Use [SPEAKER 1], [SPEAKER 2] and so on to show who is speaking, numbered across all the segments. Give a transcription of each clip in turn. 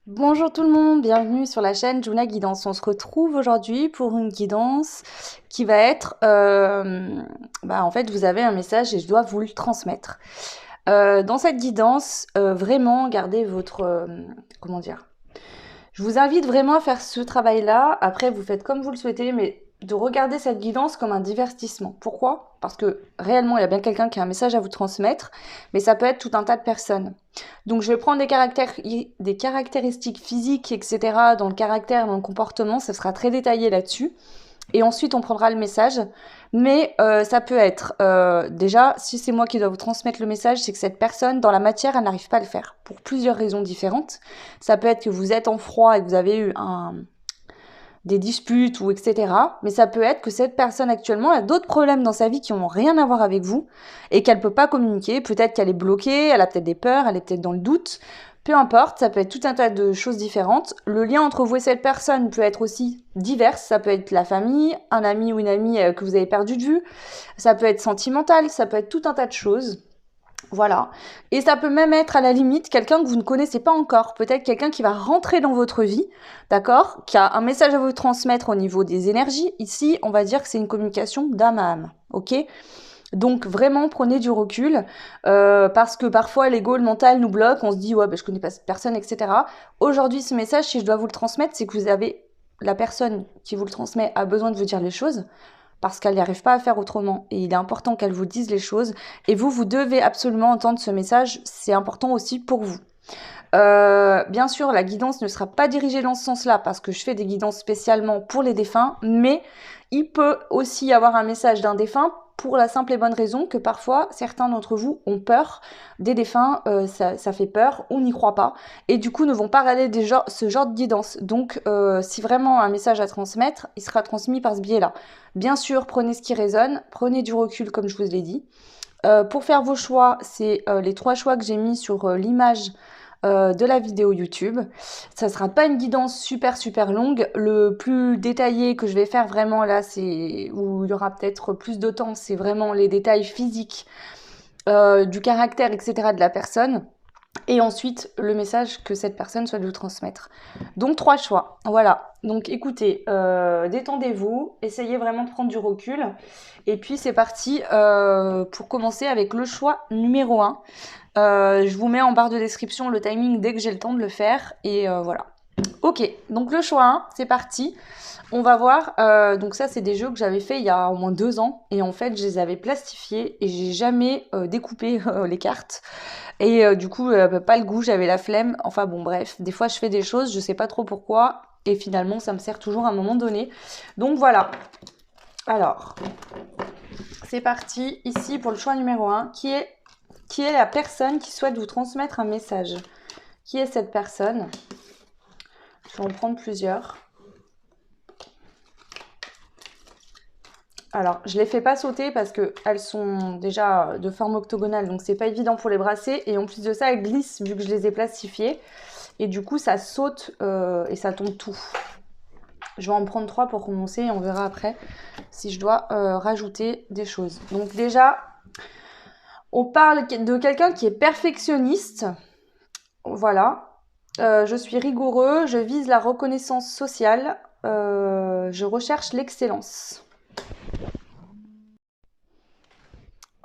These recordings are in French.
[SPEAKER 1] Bonjour tout le monde, bienvenue sur la chaîne Juna Guidance. On se retrouve aujourd'hui pour une guidance qui va être, en fait, vous avez un message et je dois vous le transmettre. Dans cette guidance, vraiment, gardez votre, comment dire, je vous invite vraiment à faire ce travail-là. Après, vous faites comme vous le souhaitez, mais de regarder cette guidance comme un divertissement. Pourquoi? Parce que réellement, il y a bien quelqu'un qui a un message à vous transmettre, mais ça peut être tout un tas de personnes. Donc, je vais prendre des caractéristiques physiques, etc., dans le caractère, dans le comportement. Ça sera très détaillé là-dessus. Et ensuite, on prendra le message. Mais ça peut être, déjà, si c'est moi qui dois vous transmettre le message, c'est que cette personne, dans la matière, elle n'arrive pas à le faire. Pour plusieurs raisons différentes. Ça peut être que vous êtes en froid et que vous avez eu des disputes ou etc. Mais ça peut être que cette personne actuellement a d'autres problèmes dans sa vie qui n'ont rien à voir avec vous et qu'elle peut pas communiquer. Peut-être qu'elle est bloquée, elle a peut-être des peurs, elle est peut-être dans le doute. Peu importe, ça peut être tout un tas de choses différentes. Le lien entre vous et cette personne peut être aussi divers. Ça peut être la famille, un ami ou une amie que vous avez perdu de vue. Ça peut être sentimental, ça peut être tout un tas de choses. Voilà. Et ça peut même être à la limite quelqu'un que vous ne connaissez pas encore. Peut-être quelqu'un qui va rentrer dans votre vie, d'accord? Qui a un message à vous transmettre au niveau des énergies. Ici, on va dire que c'est une communication d'âme à âme. Ok? Donc vraiment prenez du recul parce que parfois l'ego, le mental nous bloque, on se dit ouais je connais pas cette personne, etc. Aujourd'hui ce message, si je dois vous le transmettre, c'est que vous avez la personne qui vous le transmet a besoin de vous dire les choses parce qu'elle n'y arrive pas à faire autrement. Et il est important qu'elle vous dise les choses. Et vous, vous devez absolument entendre ce message. C'est important aussi pour vous. Bien sûr, la guidance ne sera pas dirigée dans ce sens-là parce que je fais des guidances spécialement pour les défunts, mais il peut aussi y avoir un message d'un défunt pour la simple et bonne raison que parfois certains d'entre vous ont peur des défunts, ça fait peur, on n'y croit pas, et du coup ne vont pas regarder ce genre de guidance. Donc si vraiment un message à transmettre, il sera transmis par ce biais-là. Bien sûr, prenez ce qui résonne, prenez du recul comme je vous l'ai dit. Pour faire vos choix, c'est les 3 choix que j'ai mis sur l'image de la vidéo YouTube. Ça sera pas une guidance super longue. Le plus détaillé que je vais faire vraiment là, c'est où il y aura peut-être plus de temps, c'est vraiment les détails physiques du caractère, etc. de la personne. Et ensuite, le message que cette personne souhaite vous transmettre. Donc, 3 choix. Voilà. Donc, écoutez, détendez-vous, essayez vraiment de prendre du recul. Et puis, c'est parti pour commencer avec le choix numéro 1. Je vous mets en barre de description le timing dès que j'ai le temps de le faire. Et voilà. Ok, donc le choix 1, c'est parti. On va voir. Donc ça, c'est des jeux que j'avais fait il y a au moins 2 ans. Et en fait, je les avais plastifiés et j'ai jamais découpé les cartes. Et du coup, pas le goût, j'avais la flemme. Enfin bon, bref, des fois je fais des choses, je sais pas trop pourquoi. Et finalement, ça me sert toujours à un moment donné. Donc voilà. Alors, c'est parti ici pour le choix numéro 1, qui est la personne qui souhaite vous transmettre un message. Qui est cette personne? Je vais en prendre plusieurs. Alors, je les fais pas sauter parce qu'elles sont déjà de forme octogonale, donc c'est pas évident pour les brasser. Et en plus de ça, elles glissent vu que je les ai plastifiées. Et du coup, ça saute et ça tombe tout. Je vais en prendre 3 pour commencer et on verra après si je dois rajouter des choses. Donc déjà, on parle de quelqu'un qui est perfectionniste. Voilà. Je suis rigoureux, je vise la reconnaissance sociale, je recherche l'excellence.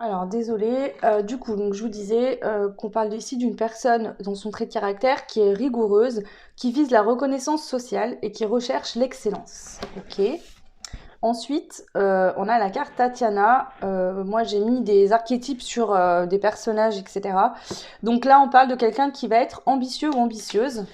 [SPEAKER 1] Alors désolée, du coup donc je vous disais qu'on parle ici d'une personne dans son trait de caractère qui est rigoureuse, qui vise la reconnaissance sociale et qui recherche l'excellence. Ok. Ensuite, on a la carte Tatiana. Moi, j'ai mis des archétypes sur des personnages, etc. Donc là, on parle de quelqu'un qui va être ambitieux ou ambitieuse.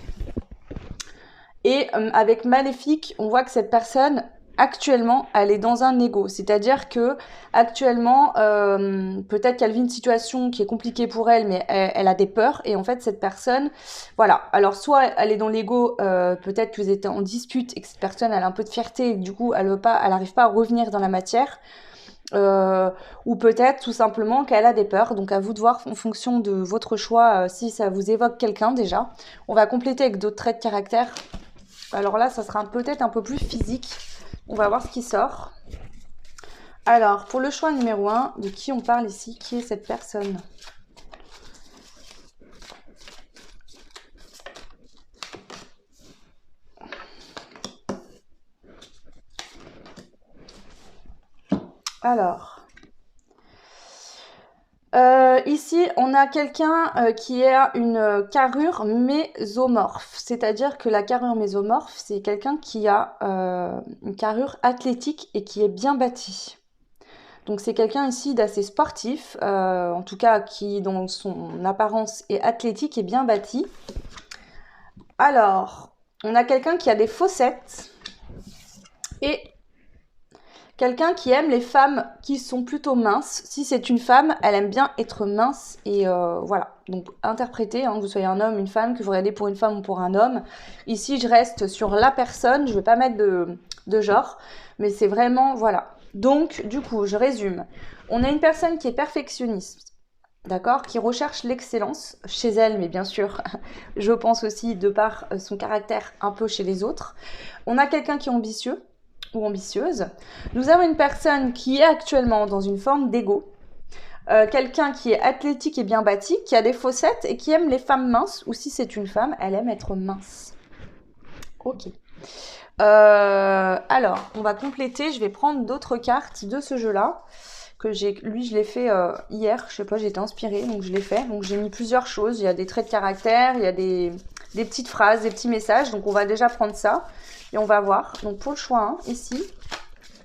[SPEAKER 1] Et avec Maléfique, on voit que cette personne, actuellement, elle est dans un ego. C'est-à-dire que actuellement, peut-être qu'elle vit une situation qui est compliquée pour elle, mais elle a des peurs. Et en fait, cette personne, voilà. Alors, soit elle est dans l'ego, peut-être que vous êtes en dispute et que cette personne elle a un peu de fierté et que du coup, elle n'arrive pas à revenir dans la matière. Ou peut-être tout simplement qu'elle a des peurs. Donc à vous de voir en fonction de votre choix si ça vous évoque quelqu'un déjà. On va compléter avec d'autres traits de caractère. Alors là, ça sera peut-être un peu plus physique. On va voir ce qui sort. Alors, pour le choix numéro 1, de qui on parle ici? Qui est cette personne? Alors, ici, on a quelqu'un qui a une carrure mésomorphe. C'est-à-dire que la carrure mésomorphe, c'est quelqu'un qui a une carrure athlétique et qui est bien bâti. Donc c'est quelqu'un ici d'assez sportif, en tout cas qui dans son apparence est athlétique et bien bâti. Alors, on a quelqu'un qui a des fossettes et quelqu'un qui aime les femmes qui sont plutôt minces. Si c'est une femme, elle aime bien être mince et voilà. Donc interprétez, hein, que vous soyez un homme, une femme, que vous regardez pour une femme ou pour un homme. Ici, je reste sur la personne, je ne vais pas mettre de genre, mais c'est vraiment, voilà. Donc, du coup, je résume. On a une personne qui est perfectionniste, d'accord, qui recherche l'excellence chez elle, mais bien sûr, je pense aussi de par son caractère un peu chez les autres. On a quelqu'un qui est ambitieux ou ambitieuse. Nous avons une personne qui est actuellement dans une forme d'ego. Quelqu'un qui est athlétique et bien bâti, qui a des fossettes et qui aime les femmes minces, ou si c'est une femme, elle aime être mince. Ok. Alors, on va compléter. Je vais prendre d'autres cartes de ce jeu-là. Lui, je l'ai fait hier. Je sais pas, j'ai été inspirée, donc je l'ai fait. Donc j'ai mis plusieurs choses. Il y a des traits de caractère, il y a des petites phrases, des petits messages. Donc on va déjà prendre ça et on va voir. Donc pour le choix 1, ici,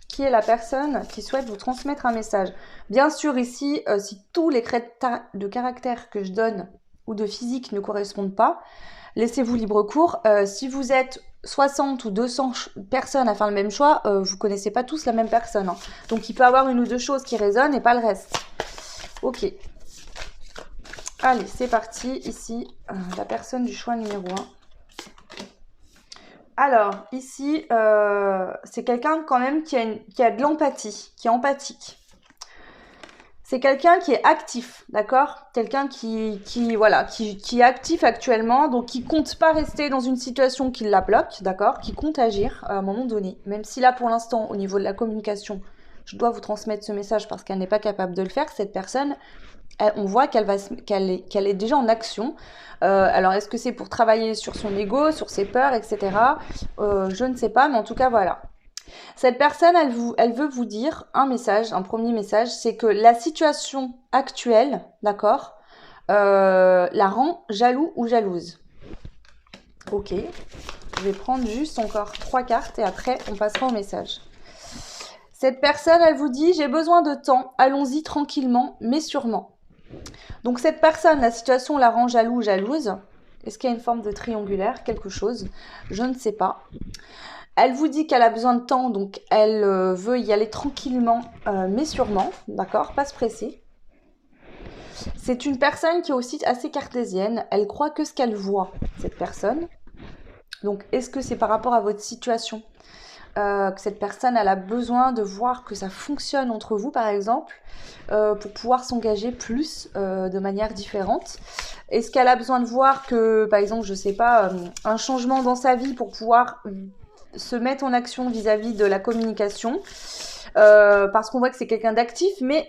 [SPEAKER 1] qui est la personne qui souhaite vous transmettre un message. Bien sûr, ici, si tous les traits de caractère que je donne ou de physique ne correspondent pas, laissez-vous libre cours. Si vous êtes 60 ou 200 personnes à faire le même choix, vous connaissez pas tous la même personne. Hein. Donc il peut y avoir une ou deux choses qui résonnent et pas le reste. Ok. Allez, c'est parti. Ici, la personne du choix numéro 1. Alors, ici, c'est quelqu'un quand même qui a de l'empathie, qui est empathique. C'est quelqu'un qui est actif, d'accord? Quelqu'un qui est actif actuellement, donc qui compte pas rester dans une situation qui la bloque, d'accord? Qui compte agir à un moment donné. Même si là, pour l'instant, au niveau de la communication, je dois vous transmettre ce message parce qu'elle n'est pas capable de le faire, cette personne, on voit qu'elle est déjà en action. Alors, est-ce que c'est pour travailler sur son ego, sur ses peurs, etc. Je ne sais pas, mais en tout cas, voilà. Cette personne, elle veut vous dire un message, un premier message, c'est que la situation actuelle, d'accord, la rend jaloux ou jalouse. Ok, je vais prendre juste encore 3 cartes et après on passera au message. Cette personne, elle vous dit, j'ai besoin de temps, allons-y tranquillement, mais sûrement. Donc cette personne, la situation la rend jaloux ou jalouse. Est-ce qu'il y a une forme de triangulaire, quelque chose? Je ne sais pas. Elle vous dit qu'elle a besoin de temps, donc elle veut y aller tranquillement, mais sûrement, d'accord? Pas se presser. C'est une personne qui est aussi assez cartésienne. Elle croit que ce qu'elle voit, cette personne. Donc, est-ce que c'est par rapport à votre situation que cette personne elle a besoin de voir que ça fonctionne entre vous, par exemple, pour pouvoir s'engager plus de manière différente? Est-ce qu'elle a besoin de voir que, par exemple, je sais pas, un changement dans sa vie pour pouvoir se mettre en action vis-à-vis de la communication, parce qu'on voit que c'est quelqu'un d'actif, mais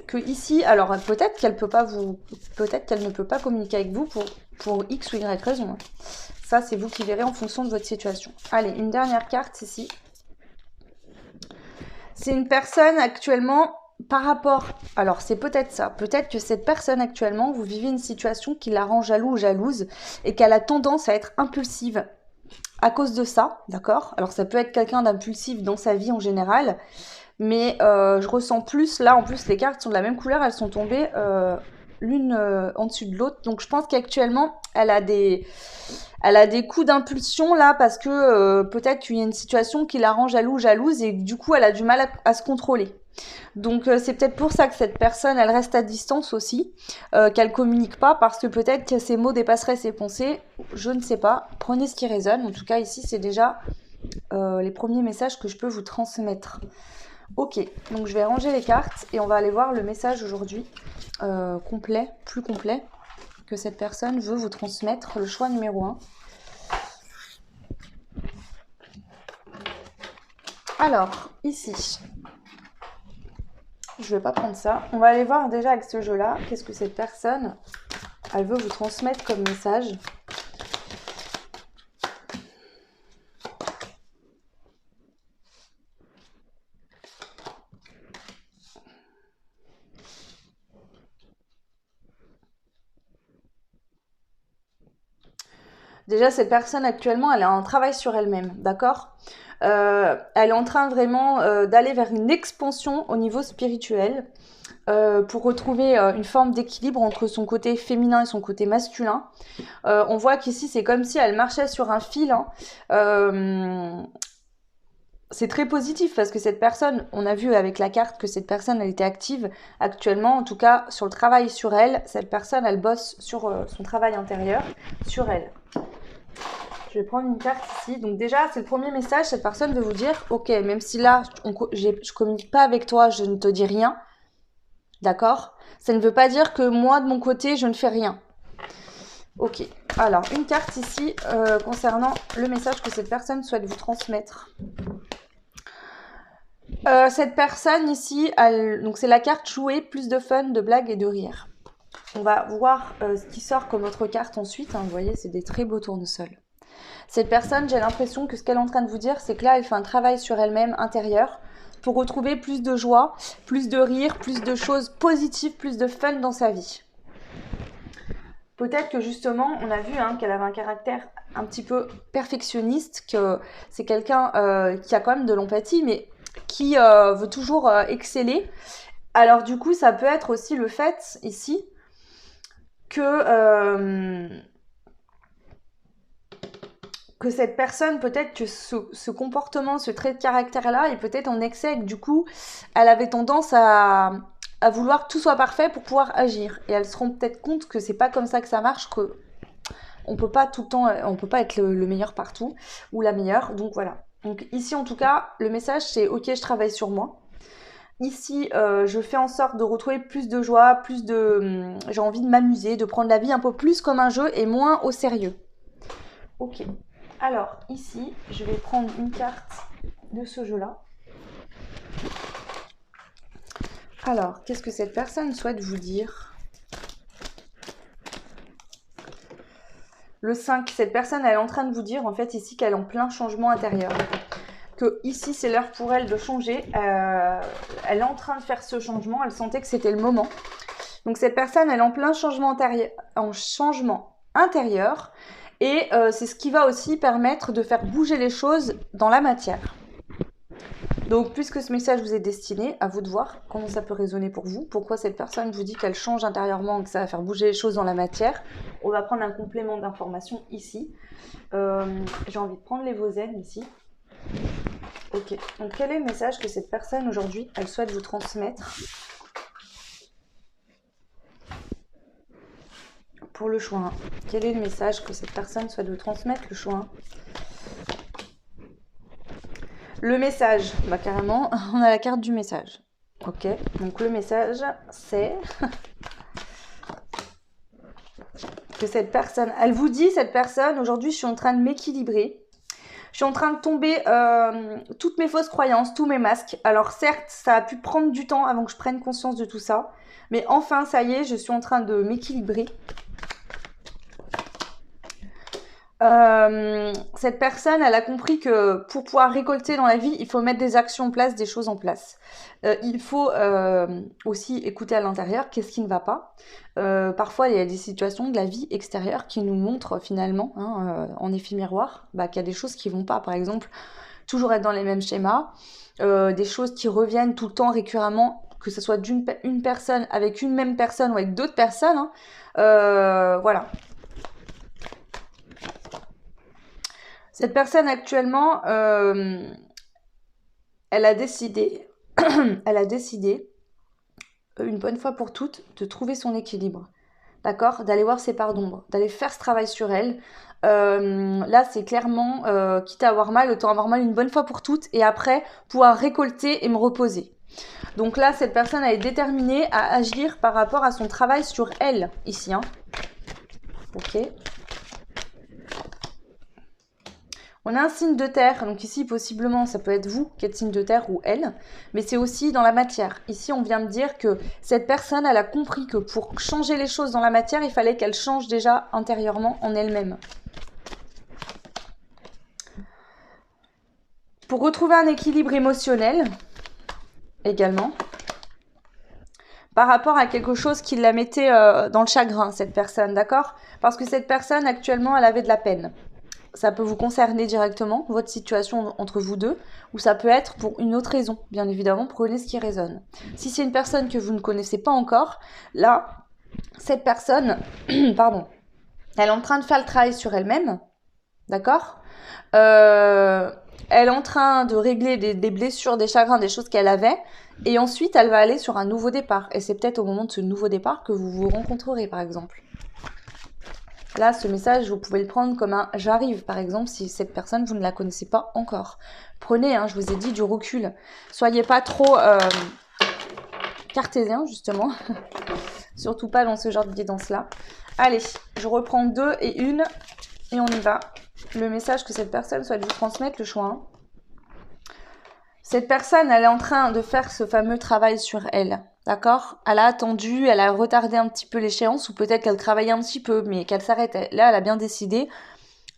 [SPEAKER 1] que ici, alors peut-être qu'elle ne peut pas communiquer avec vous pour X ou Y raison. Ça, c'est vous qui verrez en fonction de votre situation. Allez, une dernière carte ici. C'est une personne actuellement par rapport... Alors, c'est peut-être ça. Peut-être que cette personne actuellement, vous vivez une situation qui la rend jaloux ou jalouse et qu'elle a tendance à être impulsive à cause de ça, d'accord? Alors, ça peut être quelqu'un d'impulsif dans sa vie en général, mais je ressens plus... Là, en plus, les cartes sont de la même couleur, elles sont tombées l'une en dessus de l'autre. Donc, je pense qu'actuellement, elle a des coups d'impulsion là parce que peut-être qu'il y a une situation qui la rend jalouse et du coup elle a du mal à se contrôler. Donc c'est peut-être pour ça que cette personne elle reste à distance aussi, qu'elle communique pas parce que peut-être que ses mots dépasseraient ses pensées. Je ne sais pas. Prenez ce qui résonne. En tout cas ici c'est déjà les premiers messages que je peux vous transmettre. Ok, donc je vais ranger les cartes et on va aller voir le message aujourd'hui complet, plus complet, que cette personne veut vous transmettre, le choix numéro 1. Alors, ici, je vais pas prendre ça. On va aller voir déjà avec ce jeu-là, qu'est-ce que cette personne, elle veut vous transmettre comme message. Déjà, cette personne actuellement, elle a un travail sur elle-même, d'accord? Elle est en train vraiment d'aller vers une expansion au niveau spirituel pour retrouver une forme d'équilibre entre son côté féminin et son côté masculin. On voit qu'ici, c'est comme si elle marchait sur un fil, hein. C'est très positif parce que cette personne, on a vu avec la carte que cette personne, elle était active actuellement, en tout cas sur le travail sur elle. Cette personne, elle bosse sur son travail intérieur, sur elle. Je vais prendre une carte ici. Donc déjà, c'est le premier message. Cette personne veut vous dire, ok, même si là, je communique pas avec toi, je ne te dis rien, d'accord? Ça ne veut pas dire que moi, de mon côté, je ne fais rien. Ok. Alors, une carte ici concernant le message que cette personne souhaite vous transmettre. Cette personne ici, donc c'est la carte jouer, plus de fun, de blagues et de rire. On va voir ce qui sort comme autre carte ensuite. Hein, vous voyez, c'est des très beaux tournesols. Cette personne, j'ai l'impression que ce qu'elle est en train de vous dire, c'est que là, elle fait un travail sur elle-même intérieur pour retrouver plus de joie, plus de rire, plus de choses positives, plus de fun dans sa vie. Peut-être que justement, on a vu qu'elle avait un caractère un petit peu perfectionniste, que c'est quelqu'un qui a quand même de l'empathie, mais qui veut toujours exceller. Alors du coup, ça peut être aussi le fait ici que cette personne, peut-être que ce comportement, ce trait de caractère-là est peut-être en excès, et que du coup, elle avait tendance à vouloir que tout soit parfait pour pouvoir agir. Et elles se rendent peut-être compte que c'est pas comme ça que ça marche, que on peut pas tout le temps, on peut pas être le meilleur partout, ou la meilleure, donc voilà. Donc ici, en tout cas, le message, c'est « Ok, je travaille sur moi ». Ici, je fais en sorte de retrouver plus de joie, plus de... j'ai envie de m'amuser, de prendre la vie un peu plus comme un jeu et moins au sérieux. Ok. Alors, ici, je vais prendre une carte de ce jeu-là. Alors, qu'est-ce que cette personne souhaite vous dire? Le 5, cette personne, elle est en train de vous dire, en fait, ici, qu'elle est en plein changement intérieur. Que ici, c'est l'heure pour elle de changer. Elle est en train de faire ce changement. Elle sentait que c'était le moment. Donc, cette personne, elle est en plein changement intérieur. Et c'est ce qui va aussi permettre de faire bouger les choses dans la matière. Donc, puisque ce message vous est destiné, à vous de voir comment ça peut résonner pour vous. Pourquoi cette personne vous dit qu'elle change intérieurement, que ça va faire bouger les choses dans la matière. On va prendre un complément d'information ici. J'ai envie de prendre les Vozen ici. Ok, donc quel est le message que cette personne aujourd'hui, elle souhaite vous transmettre pour le choix 1? Quel est le message que cette personne souhaite vous transmettre, le choix 1? Le message, bah carrément, on a la carte du message. Ok, donc le message, c'est que cette personne, elle vous dit, cette personne, aujourd'hui, je suis en train de m'équilibrer. Je suis en train de tomber toutes mes fausses croyances, tous mes masques. Alors certes, ça a pu prendre du temps avant que je prenne conscience de tout ça. Mais enfin, ça y est, je suis en train de m'équilibrer. Cette personne, elle a compris que pour pouvoir récolter dans la vie, il faut mettre des actions en place, des choses en place. Il faut aussi écouter à l'intérieur qu'est-ce qui ne va pas. Parfois, il y a des situations de la vie extérieure qui nous montrent finalement, en effet miroir, qu'il y a des choses qui vont pas. Par exemple, toujours être dans les mêmes schémas, des choses qui reviennent tout le temps récurremment, que ce soit d'une personne avec une même personne ou avec d'autres personnes. Voilà. Cette personne actuellement, elle a décidé, une bonne fois pour toutes, de trouver son équilibre. D'accord? D'aller voir ses parts d'ombre, d'aller faire ce travail sur elle. Là, c'est clairement, quitte à avoir mal, autant avoir mal une bonne fois pour toutes et après pouvoir récolter et me reposer. Donc là, cette personne elle est déterminée à agir par rapport à son travail sur elle, ici. Ok. On a un signe de terre, donc ici possiblement ça peut être vous qui êtes signe de terre ou elle, mais c'est aussi dans la matière. Ici on vient me dire que cette personne elle a compris que pour changer les choses dans la matière, il fallait qu'elle change déjà intérieurement en elle-même. Pour retrouver un équilibre émotionnel également. par rapport à quelque chose qui la mettait dans le chagrin, cette personne, d'accord? Parce que cette personne, actuellement, elle avait de la peine. Ça peut vous concerner directement, votre situation entre vous deux, ou ça peut être pour une autre raison. Bien évidemment, prenez ce qui résonne. Si c'est une personne que vous ne connaissez pas encore, là, cette personne, pardon, elle est en train de faire le travail sur elle-même, d'accord? Elle est en train de régler des blessures, des chagrins, des choses qu'elle avait, et ensuite elle va aller sur un nouveau départ. Et c'est peut-être au moment de ce nouveau départ que vous vous rencontrerez, par exemple. Là, ce message, vous pouvez le prendre comme un « j'arrive », par exemple, si cette personne, vous ne la connaissez pas encore. Prenez, je vous ai dit, du recul. Soyez pas trop cartésien, justement. Surtout pas dans ce genre de guidance-là. Allez, je reprends 2 et 1, et on y va. Le message que cette personne souhaite vous transmettre, le choix 1. Cette personne, elle est en train de faire ce fameux travail sur elle, d'accord? Elle a attendu, elle a retardé un petit peu l'échéance, ou peut-être qu'elle travaillait un petit peu, mais qu'elle s'arrêtait. Là, elle a bien décidé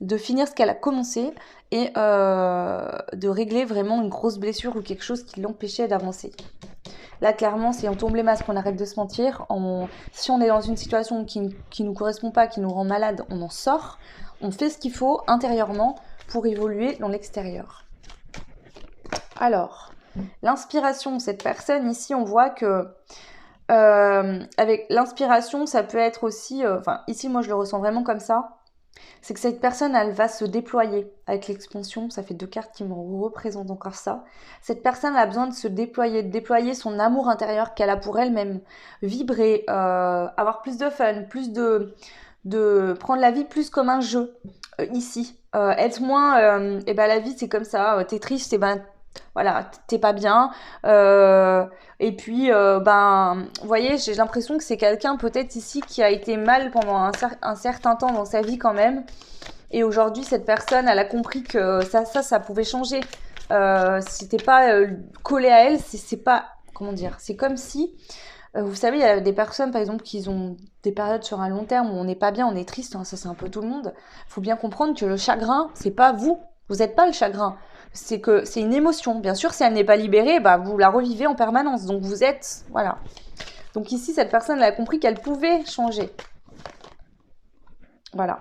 [SPEAKER 1] de finir ce qu'elle a commencé et de régler vraiment une grosse blessure ou quelque chose qui l'empêchait d'avancer. Là, clairement, si on tombe les masques, on arrête de se mentir. Si on est dans une situation qui ne nous correspond pas, qui nous rend malade, on en sort. On fait ce qu'il faut intérieurement pour évoluer dans l'extérieur. Alors, l'inspiration, cette personne, ici, on voit que avec l'inspiration, ça peut être aussi... ici, moi, je le ressens vraiment comme ça. C'est que cette personne, elle va se déployer avec l'expansion. Ça fait 2 cartes qui me représentent encore ça. Cette personne a besoin de se déployer, de déployer son amour intérieur qu'elle a pour elle-même, vibrer, avoir plus de fun, plus de prendre la vie plus comme un jeu ici. Être moins, la vie c'est comme ça, t'es triste, voilà, t'es pas bien. Et puis, vous voyez, j'ai l'impression que c'est quelqu'un peut-être ici qui a été mal pendant un certain temps dans sa vie quand même. Et aujourd'hui, cette personne, elle a compris que ça pouvait changer. Si t'es pas collé à elle, c'est pas, comment dire, c'est comme si, vous savez, il y a des personnes, par exemple, qui ont des périodes sur un long terme où on n'est pas bien, on est triste, ça c'est un peu tout le monde. Il faut bien comprendre que le chagrin, c'est pas vous. Vous n'êtes pas le chagrin. C'est que c'est une émotion. Bien sûr, si elle n'est pas libérée, vous la revivez en permanence. Donc vous êtes, voilà. Donc ici, cette personne elle a compris qu'elle pouvait changer. Voilà.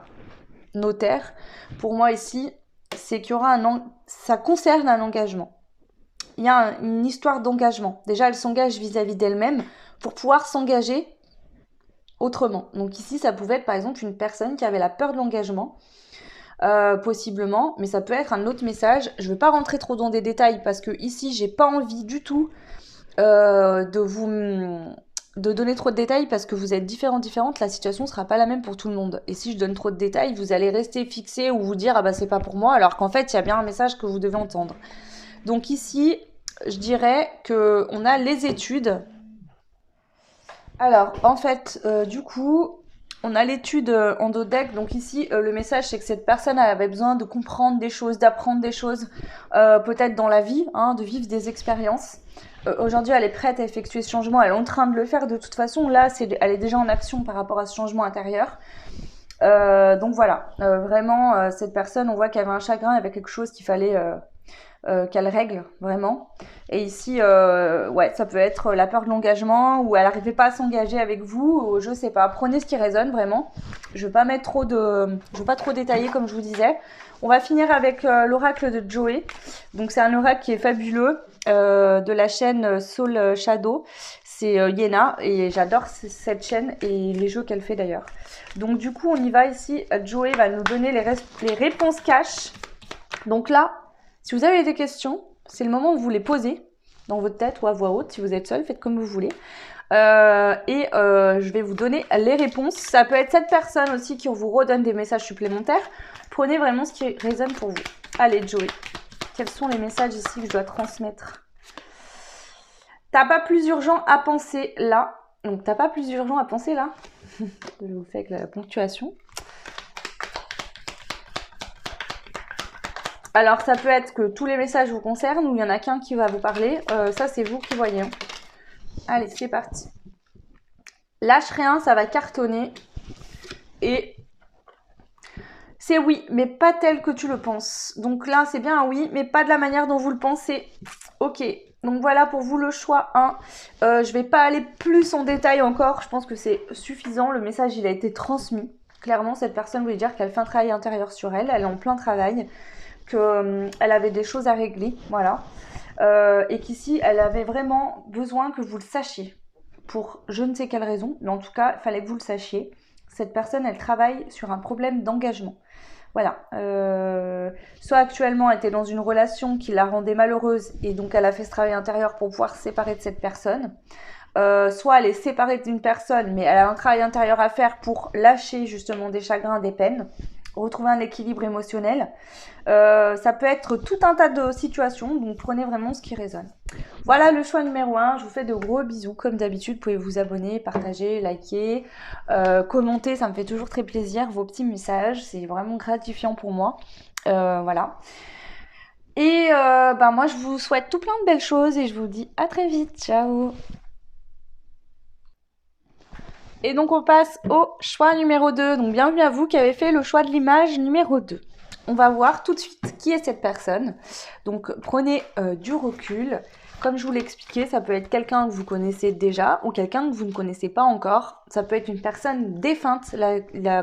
[SPEAKER 1] Notaire. Pour moi ici, c'est qu'il y aura ça concerne un engagement. Il y a une histoire d'engagement. Déjà, elle s'engage vis-à-vis d'elle-même pour pouvoir s'engager autrement. Donc ici, ça pouvait être par exemple une personne qui avait la peur de l'engagement. Possiblement, mais ça peut être un autre message. Je ne vais pas rentrer trop dans des détails parce que ici j'ai pas envie du tout de donner trop de détails parce que vous êtes différentes, la situation sera pas la même pour tout le monde. Et si je donne trop de détails, vous allez rester fixé ou vous dire ah bah c'est pas pour moi, alors qu'en fait il y a bien un message que vous devez entendre. Donc ici, je dirais que on a les études. Alors en fait, du coup. On a l'étude en dos deck, donc ici le message c'est que cette personne elle avait besoin de comprendre des choses, d'apprendre des choses, peut-être dans la vie, de vivre des expériences. Aujourd'hui elle est prête à effectuer ce changement, elle est en train de le faire de toute façon, là elle est déjà en action par rapport à ce changement intérieur. Donc voilà, vraiment cette personne on voit qu'elle avait un chagrin, il y avait quelque chose qu'il fallait qu'elle règle vraiment. Et ici, ça peut être la peur de l'engagement ou elle n'arrivait pas à s'engager avec vous, ou je sais pas. Prenez ce qui résonne vraiment. Je vais pas trop détailler comme je vous disais. On va finir avec l'oracle de Joey. Donc c'est un oracle qui est fabuleux de la chaîne Soul Shadow. C'est Yena et j'adore cette chaîne et les jeux qu'elle fait d'ailleurs. Donc du coup on y va ici. Joey va nous donner les réponses cash. Donc là, si vous avez des questions, c'est le moment où vous les posez dans votre tête ou à voix haute. Si vous êtes seul, faites comme vous voulez. Je vais vous donner les réponses. Ça peut être cette personne aussi qui vous redonne des messages supplémentaires. Prenez vraiment ce qui résonne pour vous. Allez, Joey, quels sont les messages ici que je dois transmettre? T'as pas plus urgent à penser là. Donc, t'as pas plus urgent à penser là. Je vous fais avec la ponctuation. Alors, ça peut être que tous les messages vous concernent ou il y en a qu'un qui va vous parler. Ça, c'est vous qui voyez. Allez, c'est parti. Lâche rien, ça va cartonner. Et C'est oui, mais pas tel que tu le penses. Donc là, c'est bien un oui, mais pas de la manière dont vous le pensez. Ok, donc voilà pour vous le choix 1. Je vais pas aller plus en détail encore, je pense que c'est suffisant. Le message, il a été transmis. Clairement, cette personne voulait dire qu'elle fait un travail intérieur sur elle, elle est en plein travail, qu'elle avait des choses à régler, voilà. Et qu'ici, elle avait vraiment besoin que vous le sachiez. Pour je ne sais quelle raison, mais en tout cas, il fallait que vous le sachiez. Cette personne, elle travaille sur un problème d'engagement. Voilà. Soit actuellement, elle était dans une relation qui la rendait malheureuse et donc elle a fait ce travail intérieur pour pouvoir se séparer de cette personne. Soit elle est séparée d'une personne, mais elle a un travail intérieur à faire pour lâcher justement des chagrins, des peines, retrouver un équilibre émotionnel. Ça peut être tout un tas de situations, donc prenez vraiment ce qui résonne. Voilà le choix numéro 1, je vous fais de gros bisous. Comme d'habitude, vous pouvez vous abonner, partager, liker, commenter, ça me fait toujours très plaisir, vos petits messages, c'est vraiment gratifiant pour moi. Voilà. Et moi, je vous souhaite tout plein de belles choses et je vous dis à très vite. Ciao. Et donc, on passe au choix numéro 2. Donc, bienvenue à vous qui avez fait le choix de l'image numéro 2. On va voir tout de suite qui est cette personne. Donc, prenez du recul. Comme je vous l'ai expliqué, ça peut être quelqu'un que vous connaissez déjà ou quelqu'un que vous ne connaissez pas encore. Ça peut être une personne défunte.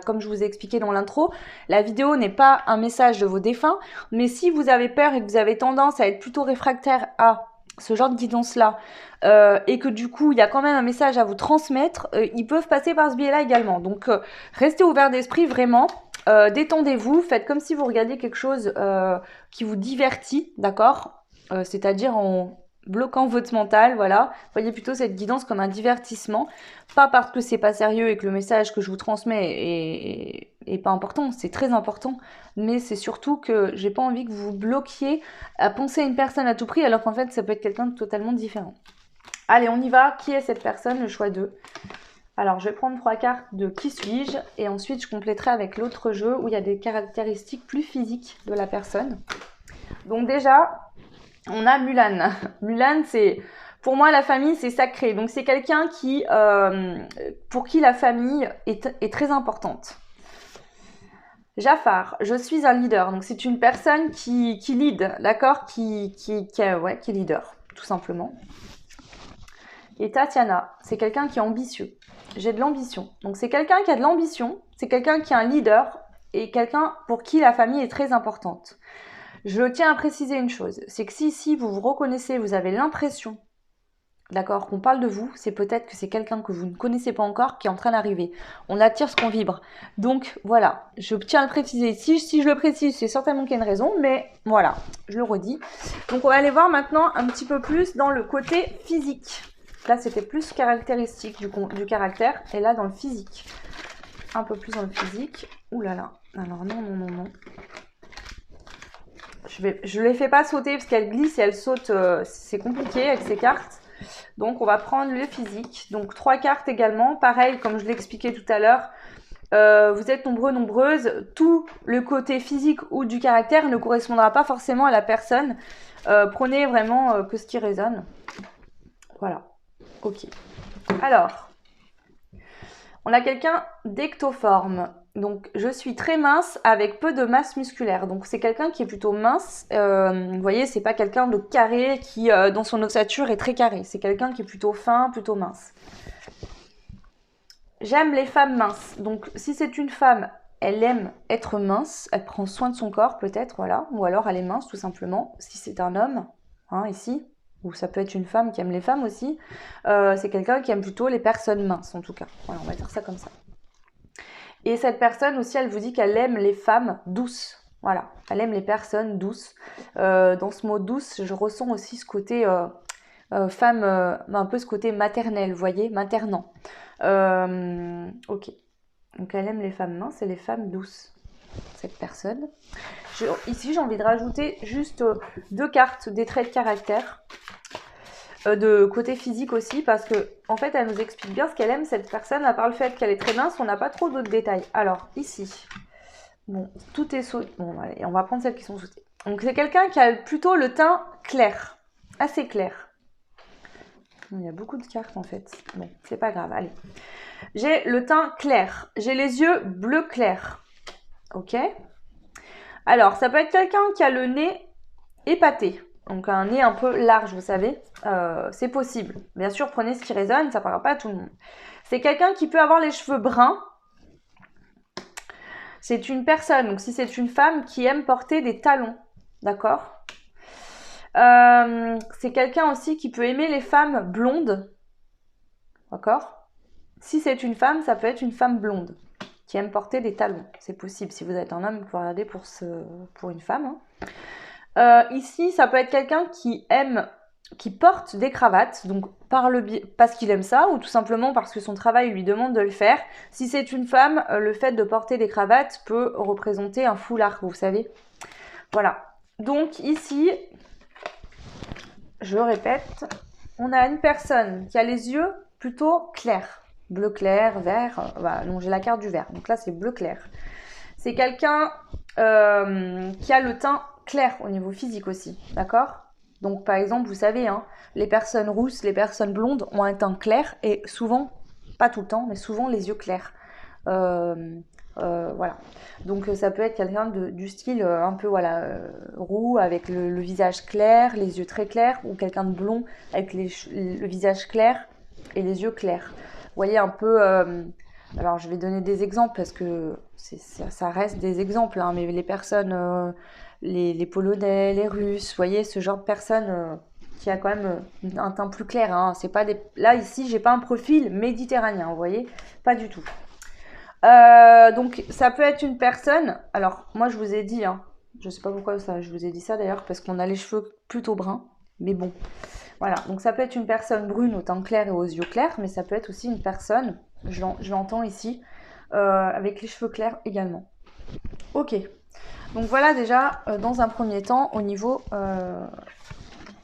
[SPEAKER 1] Comme je vous ai expliqué dans l'intro, la vidéo n'est pas un message de vos défunts. Mais si vous avez peur et que vous avez tendance à être plutôt réfractaire à ce genre de guidance-là, et que du coup, il y a quand même un message à vous transmettre, ils peuvent passer par ce biais-là également. Donc, restez ouvert d'esprit, vraiment. Détendez-vous, faites comme si vous regardiez quelque chose qui vous divertit, d'accord, c'est-à-dire en bloquant votre mental, voilà. Voyez plutôt cette guidance comme un divertissement, pas parce que c'est pas sérieux et que le message que je vous transmets est pas important, c'est très important, mais c'est surtout que j'ai pas envie que vous vous bloquiez à penser à une personne à tout prix, alors qu'en fait, ça peut être quelqu'un de totalement différent. Allez, on y va. Qui est cette personne? Le choix 2. Alors, je vais prendre 3 cartes de qui suis-je et ensuite je compléterai avec l'autre jeu où il y a des caractéristiques plus physiques de la personne. Donc déjà, on a Mulan. Mulan, c'est... Pour moi, la famille, c'est sacré. Donc, c'est quelqu'un pour qui la famille est très importante. Jafar, je suis un leader. Donc, c'est une personne qui lead, d'accord, qui est leader, tout simplement. Et Tatiana, c'est quelqu'un qui est ambitieux. J'ai de l'ambition. Donc c'est quelqu'un qui a de l'ambition, c'est quelqu'un qui est un leader et quelqu'un pour qui la famille est très importante. Je tiens à préciser une chose, c'est que si vous vous reconnaissez, vous avez l'impression, d'accord, qu'on parle de vous, c'est peut-être que c'est quelqu'un que vous ne connaissez pas encore qui est en train d'arriver. On attire ce qu'on vibre. Donc voilà, je tiens à le préciser ici. Si je le précise, c'est certainement qu'il y a une raison, mais voilà, je le redis. Donc on va aller voir maintenant un petit peu plus dans le côté physique. Là, c'était plus caractéristique du caractère. Et là, dans le physique. Un peu plus dans le physique. Ouh là là. Alors, non. Je ne les fais pas sauter parce qu'elles glissent et elles sautent. C'est compliqué avec ces cartes. Donc, on va prendre le physique. Donc, 3 cartes également. Pareil, comme je l'ai expliqué tout à l'heure. Vous êtes nombreux, nombreuses. Tout le côté physique ou du caractère ne correspondra pas forcément à la personne. Prenez vraiment que ce qui résonne. Voilà. Ok. Alors, on a quelqu'un d'ectoforme. Donc, je suis très mince avec peu de masse musculaire. Donc, c'est quelqu'un qui est plutôt mince. Vous voyez, c'est pas quelqu'un de carré qui, dans son ossature, est très carré. C'est quelqu'un qui est plutôt fin, plutôt mince. J'aime les femmes minces. Donc, si c'est une femme, elle aime être mince. Elle prend soin de son corps, peut-être, voilà. Ou alors, elle est mince, tout simplement. Si c'est un homme, ici, ou ça peut être une femme qui aime les femmes aussi, c'est quelqu'un qui aime plutôt les personnes minces en tout cas. Voilà, on va dire ça comme ça. Et cette personne aussi, elle vous dit qu'elle aime les femmes douces. Voilà, elle aime les personnes douces. Dans ce mot douce, je ressens aussi ce côté femme, un peu ce côté maternel, vous voyez, maternant. Ok, donc elle aime les femmes minces et les femmes douces, cette personne. Ici, j'ai envie de rajouter juste 2 cartes, des traits de caractère, de côté physique aussi, parce que en fait, elle nous explique bien ce qu'elle aime, cette personne, à part le fait qu'elle est très mince, on n'a pas trop d'autres détails. Alors, ici, bon, tout est sauté. Bon, allez, on va prendre celles qui sont sautées. Donc, c'est quelqu'un qui a plutôt le teint clair, assez clair. Il y a beaucoup de cartes en fait. Bon, c'est pas grave, allez. J'ai le teint clair, j'ai les yeux bleu clair. Ok ? Alors, ça peut être quelqu'un qui a le nez épaté. Donc un nez un peu large, vous savez. C'est possible. Bien sûr, prenez ce qui résonne, ça ne parlera pas à tout le monde. C'est quelqu'un qui peut avoir les cheveux bruns. C'est une personne, donc si c'est une femme, qui aime porter des talons. D'accord ? C'est quelqu'un aussi qui peut aimer les femmes blondes. D'accord ? Si c'est une femme, ça peut être une femme blonde qui aime porter des talons. C'est possible. Si vous êtes un homme, vous pouvez regarder pour une femme. Ici, ça peut être quelqu'un qui porte des cravates, donc parce qu'il aime ça, ou tout simplement parce que son travail lui demande de le faire. Si c'est une femme, le fait de porter des cravates peut représenter un foulard, vous savez. Voilà. Donc ici, je répète, on a une personne qui a les yeux plutôt clairs. Bleu clair, vert, voilà, donc j'ai la carte du vert. Donc là, c'est bleu clair. C'est quelqu'un qui a le teint clair au niveau physique aussi, d'accord ? Donc par exemple, vous savez, hein, les personnes rousses, les personnes blondes ont un teint clair et souvent, pas tout le temps, mais souvent les yeux clairs. Voilà. Donc ça peut être quelqu'un du style un peu roux avec le visage clair, les yeux très clairs, ou quelqu'un de blond avec le visage clair et les yeux clairs. Vous voyez un peu... alors je vais donner des exemples parce que ça reste des exemples, hein, mais les personnes, les Polonais, les Russes, vous voyez ce genre de personnes qui a quand même un teint plus clair. Hein, c'est pas des... Là ici j'ai pas un profil méditerranéen, vous voyez, pas du tout. Donc ça peut être une personne, alors moi je vous ai dit, hein, je sais pas pourquoi je vous ai dit ça d'ailleurs, parce qu'on a les cheveux plutôt bruns, mais bon, voilà, donc ça peut être une personne brune au teint clair et aux yeux clairs, mais ça peut être aussi une personne, je l'entends ici, avec les cheveux clairs également. Ok, donc voilà déjà dans un premier temps au niveau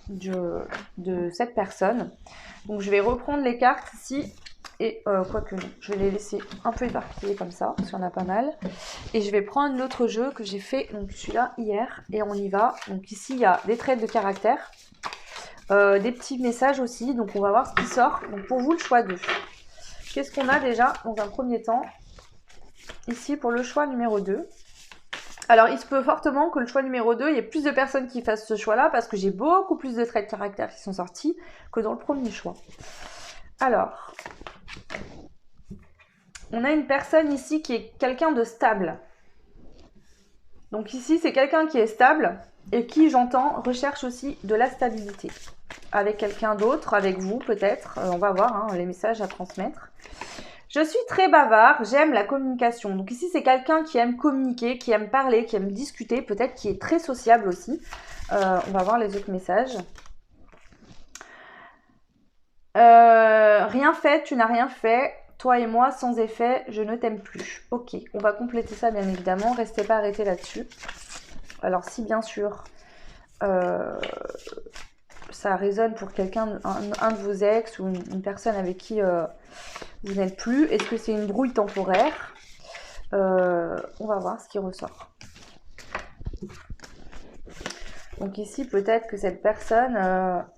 [SPEAKER 1] de cette personne. Donc je vais reprendre les cartes ici. Et quoique non, je vais les laisser un peu éparpillés comme ça, parce qu'il y en a pas mal. Et je vais prendre l'autre jeu que j'ai fait, donc celui-là hier, et on y va. Donc ici, il y a des traits de caractère, des petits messages aussi, donc on va voir ce qui sort. Donc pour vous, le choix 2. Qu'est-ce qu'on a déjà dans un premier temps, ici pour le choix numéro 2. Alors il se peut fortement que le choix numéro 2, il y ait plus de personnes qui fassent ce choix-là, parce que j'ai beaucoup plus de traits de caractère qui sont sortis que dans le premier choix. Alors... on a une personne ici qui est quelqu'un de stable. Donc ici, c'est quelqu'un qui est stable et qui, j'entends, recherche aussi de la stabilité. Avec quelqu'un d'autre, avec vous peut-être. On va voir hein, les messages à transmettre. Je suis très bavard, j'aime la communication. Donc ici, c'est quelqu'un qui aime communiquer, qui aime parler, qui aime discuter, peut-être qui est très sociable aussi. On va voir les autres messages. Rien fait, tu n'as rien fait. Toi et moi, sans effet, je ne t'aime plus. Ok, on va compléter ça bien évidemment. Restez pas arrêtés là-dessus. Alors si bien sûr, ça résonne pour quelqu'un, un de vos ex ou une personne avec qui vous n'êtes plus. Est-ce que c'est une brouille temporaire ? On va voir ce qui ressort. Donc ici, peut-être que cette personne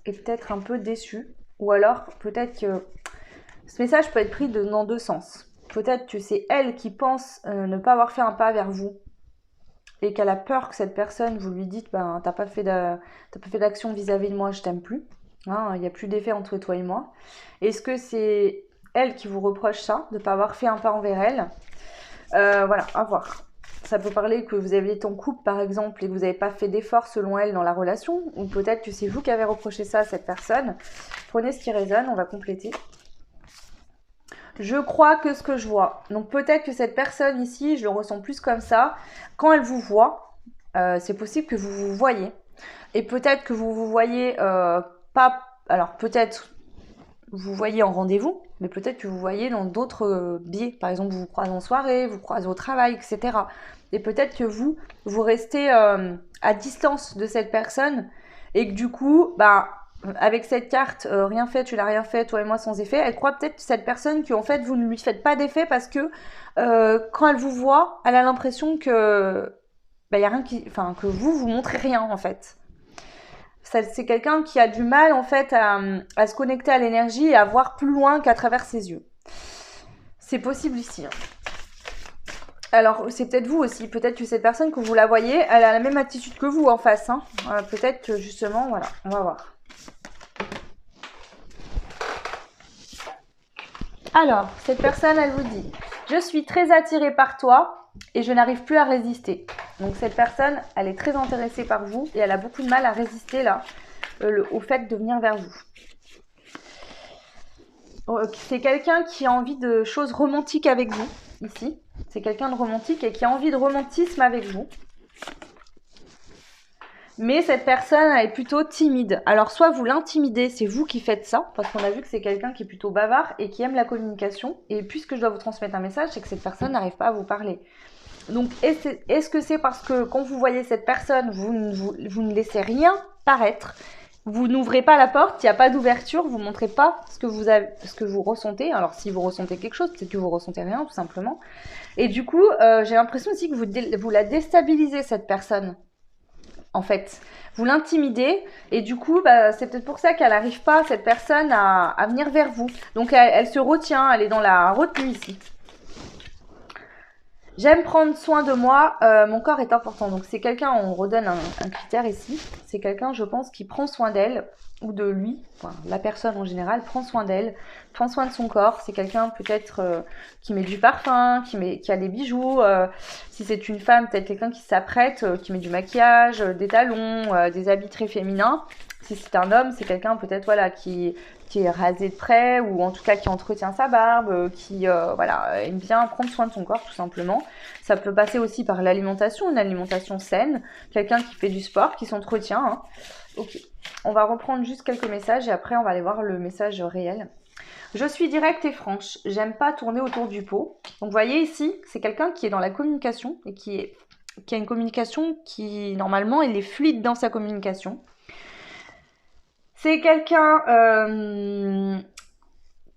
[SPEAKER 1] est peut-être un peu déçue. Ou alors, peut-être que ce message peut être pris dans deux sens. Peut-être que c'est elle qui pense ne pas avoir fait un pas vers vous et qu'elle a peur que cette personne, vous lui dites ben, t'as pas fait d'action vis-à-vis de moi, je t'aime plus. Hein, il n'y a plus d'effet entre toi et moi. Est-ce que c'est elle qui vous reproche ça, de ne pas avoir fait un pas envers elle ? Voilà, à voir. Ça peut parler que vous avez été en couple par exemple et que vous n'avez pas fait d'effort selon elle dans la relation, ou peut-être que c'est vous qui avez reproché ça à cette personne. Prenez ce qui résonne, on va compléter. Je crois que ce que je vois. Donc peut-être que cette personne ici, je le ressens plus comme ça. Quand elle vous voit, c'est possible que vous vous voyez. Et peut-être que vous vous voyez pas... Alors peut-être vous voyez en rendez-vous, mais peut-être que vous voyez dans d'autres biais. Par exemple, vous vous croisez en soirée, vous croisez au travail, etc. Et peut-être que vous restez à distance de cette personne et que du coup, bah... avec cette carte, rien fait, tu n'as rien fait, toi et moi sans effet, elle croit peut-être cette personne que en fait vous ne lui faites pas d'effet parce que quand elle vous voit, elle a l'impression que y a rien que vous montrez rien en fait. C'est quelqu'un qui a du mal en fait à se connecter à l'énergie et à voir plus loin qu'à travers ses yeux. C'est possible ici. Hein. Alors, c'est peut-être vous aussi. Peut-être que cette personne, que vous la voyez, elle a la même attitude que vous en face. Hein. Peut-être que justement, voilà, on va voir. Alors, cette personne, elle vous dit « Je suis très attirée par toi et je n'arrive plus à résister. » Donc, cette personne, elle est très intéressée par vous et elle a beaucoup de mal à résister là, au fait de venir vers vous. C'est quelqu'un qui a envie de choses romantiques avec vous, ici. C'est quelqu'un de romantique et qui a envie de romantisme avec vous. Mais cette personne, elle est plutôt timide. Alors, soit vous l'intimidez, c'est vous qui faites ça, parce qu'on a vu que c'est quelqu'un qui est plutôt bavard et qui aime la communication. Et puisque je dois vous transmettre un message, c'est que cette personne n'arrive pas à vous parler. Donc, est-ce que c'est parce que quand vous voyez cette personne, vous ne laissez rien paraître, vous n'ouvrez pas la porte, il n'y a pas d'ouverture, vous ne montrez pas ce que vous ressentez. Alors, si vous ressentez quelque chose, peut-être que vous ressentez rien, tout simplement. Et du coup, j'ai l'impression aussi que vous la déstabilisez, cette personne. En fait, vous l'intimidez et du coup, c'est peut-être pour ça qu'elle n'arrive pas, cette personne, à venir vers vous. Donc, elle se retient, elle est dans la retenue ici. J'aime prendre soin de moi, mon corps est important. Donc, c'est quelqu'un, on redonne un critère ici. C'est quelqu'un, je pense, qui prend soin d'elle ou de lui. Enfin, la personne en général prend soin d'elle, prend soin de son corps. C'est quelqu'un peut-être qui met du parfum, qui a des bijoux. Si c'est une femme, peut-être quelqu'un qui s'apprête, qui met du maquillage, des talons, des habits très féminins. Si c'est un homme, c'est quelqu'un peut-être voilà qui est rasé de près ou en tout cas qui entretient sa barbe, qui voilà, aime bien prendre soin de son corps tout simplement. Ça peut passer aussi par l'alimentation, une alimentation saine, quelqu'un qui fait du sport, qui s'entretient. Hein. Ok, on va reprendre juste quelques messages et après on va aller voir le message réel. Je suis directe et franche, j'aime pas tourner autour du pot. Donc vous voyez ici, c'est quelqu'un qui est dans la communication et qui a une communication qui normalement elle est fluide dans sa communication. C'est quelqu'un